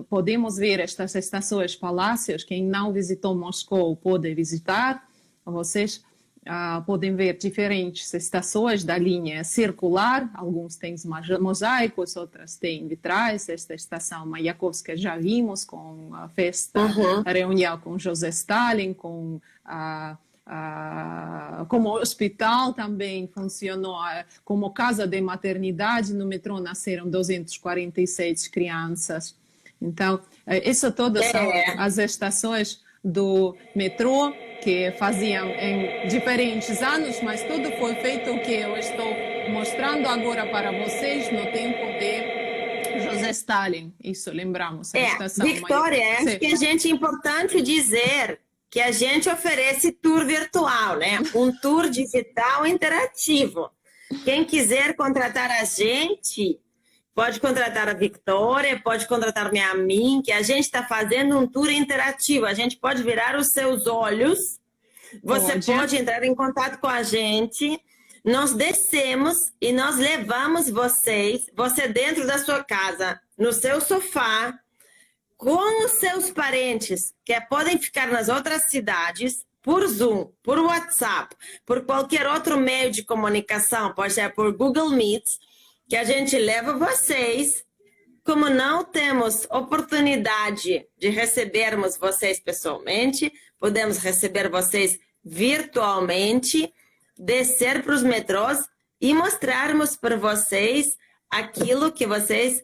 podemos ver estas estações, palácios. Quem não visitou Moscou pode visitar. Vocês podem ver diferentes estações da linha circular, alguns têm mosaicos, outras têm vitrais. Esta estação Mayakovsky já vimos com a festa, a reunião com José Stalin, como hospital também funcionou, como casa de maternidade. No metrô nasceram 246 crianças. Então, essas todas são as estações do metrô que faziam em diferentes anos, mas tudo foi feito o que eu estou mostrando agora para vocês no tempo de José Stalin. Isso, lembramos. A estação Victoria, acho que é importante dizer que a gente oferece tour virtual, né? Um tour digital interativo. Quem quiser contratar a gente, pode contratar a Victoria, pode contratar-me a mim, que a gente está fazendo um tour interativo. A gente pode virar os seus olhos, você pode entrar em contato com a gente, nós descemos e nós levamos você dentro da sua casa, no seu sofá, com os seus parentes, que podem ficar nas outras cidades, por Zoom, por WhatsApp, por qualquer outro meio de comunicação, pode ser por Google Meet, que a gente leva vocês. Como não temos oportunidade de recebermos vocês pessoalmente, podemos receber vocês virtualmente, descer para os metrôs e mostrarmos para vocês aquilo que vocês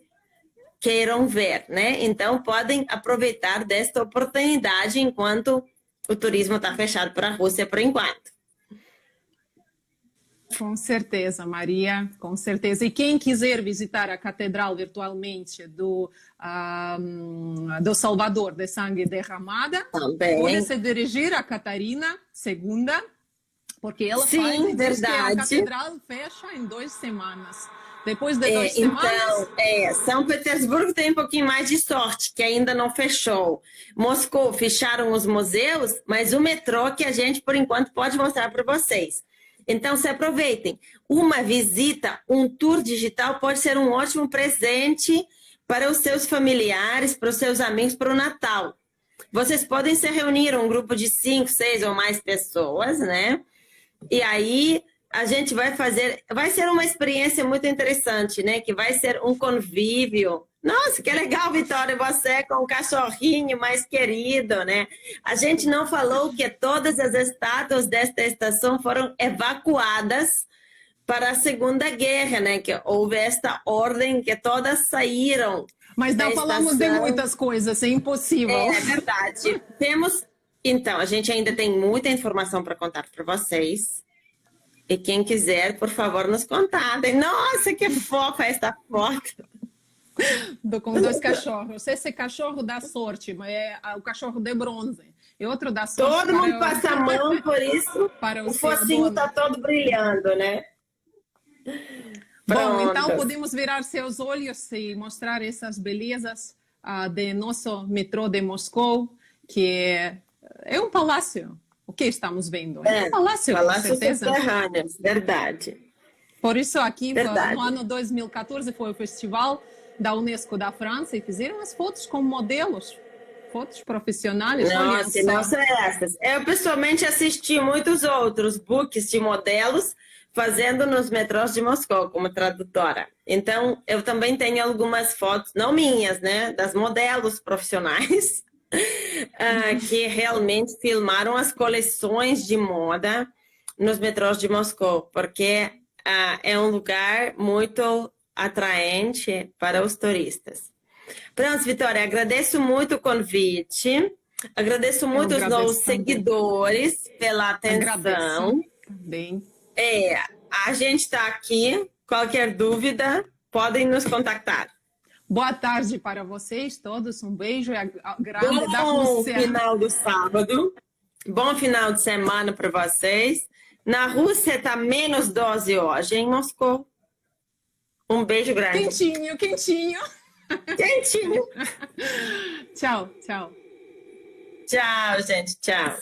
queiram ver, né? Então, podem aproveitar desta oportunidade enquanto o turismo está fechado para a Rússia por enquanto. Com certeza, Maria, com certeza. E quem quiser visitar a catedral virtualmente do Salvador de Sangue Derramada, pode se dirigir a Catarina II, porque ela diz que a catedral fecha em 2 semanas. Depois de 2 semanas... Então, São Petersburgo tem um pouquinho mais de sorte, que ainda não fechou. Moscou fecharam os museus, mas o metrô que a gente, por enquanto, pode mostrar para vocês. Então, se aproveitem. Uma visita, um tour digital pode ser um ótimo presente para os seus familiares, para os seus amigos, para o Natal. Vocês podem se reunir um grupo de 5, 6 ou mais pessoas, né? E aí a gente vai ser uma experiência muito interessante, né? Que vai ser um convívio. Nossa, que legal, Vitória, você com o cachorrinho mais querido, né? A gente não falou que todas as estátuas desta estação foram evacuadas para a Segunda Guerra, né? Que houve esta ordem que todas saíram. Mas não falamos de muitas coisas, é impossível. É verdade. Então, a gente ainda tem muita informação para contar para vocês. E quem quiser, por favor, nos contatem. Nossa, que fofa esta foto. Com 2 cachorros. Esse cachorro dá sorte, mas é o cachorro de bronze. E outro dá sorte. Todo mundo passa a mão, por isso o focinho está todo brilhando, né? Bom, então podemos virar seus olhos e mostrar essas belezas de nosso metrô de Moscou, que é um palácio. O que estamos vendo? É um palácio, com certeza. Subterrâneo, verdade. Por isso aqui, no ano 2014, foi o festival da Unesco da França e fizeram as fotos com modelos, fotos profissionais. Nossa, não são essas. Eu pessoalmente assisti muitos outros books de modelos fazendo nos metrôs de Moscou como tradutora. Então, eu também tenho algumas fotos, não minhas, né, das modelos profissionais, que realmente filmaram as coleções de moda nos metrôs de Moscou, porque é um lugar muito atraente para os turistas. Pronto, Vitória, agradeço muito o convite, agradeço muito os novos seguidores pela atenção. Também. A gente está aqui, qualquer dúvida, podem nos contactar. Boa tarde para vocês todos, um beijo grande da Rússia. Bom final do sábado, bom final de semana para vocês. Na Rússia está -12 hoje, em Moscou. Um beijo grande. Quentinho, quentinho. Quentinho. Tchau, tchau. Tchau, gente, tchau.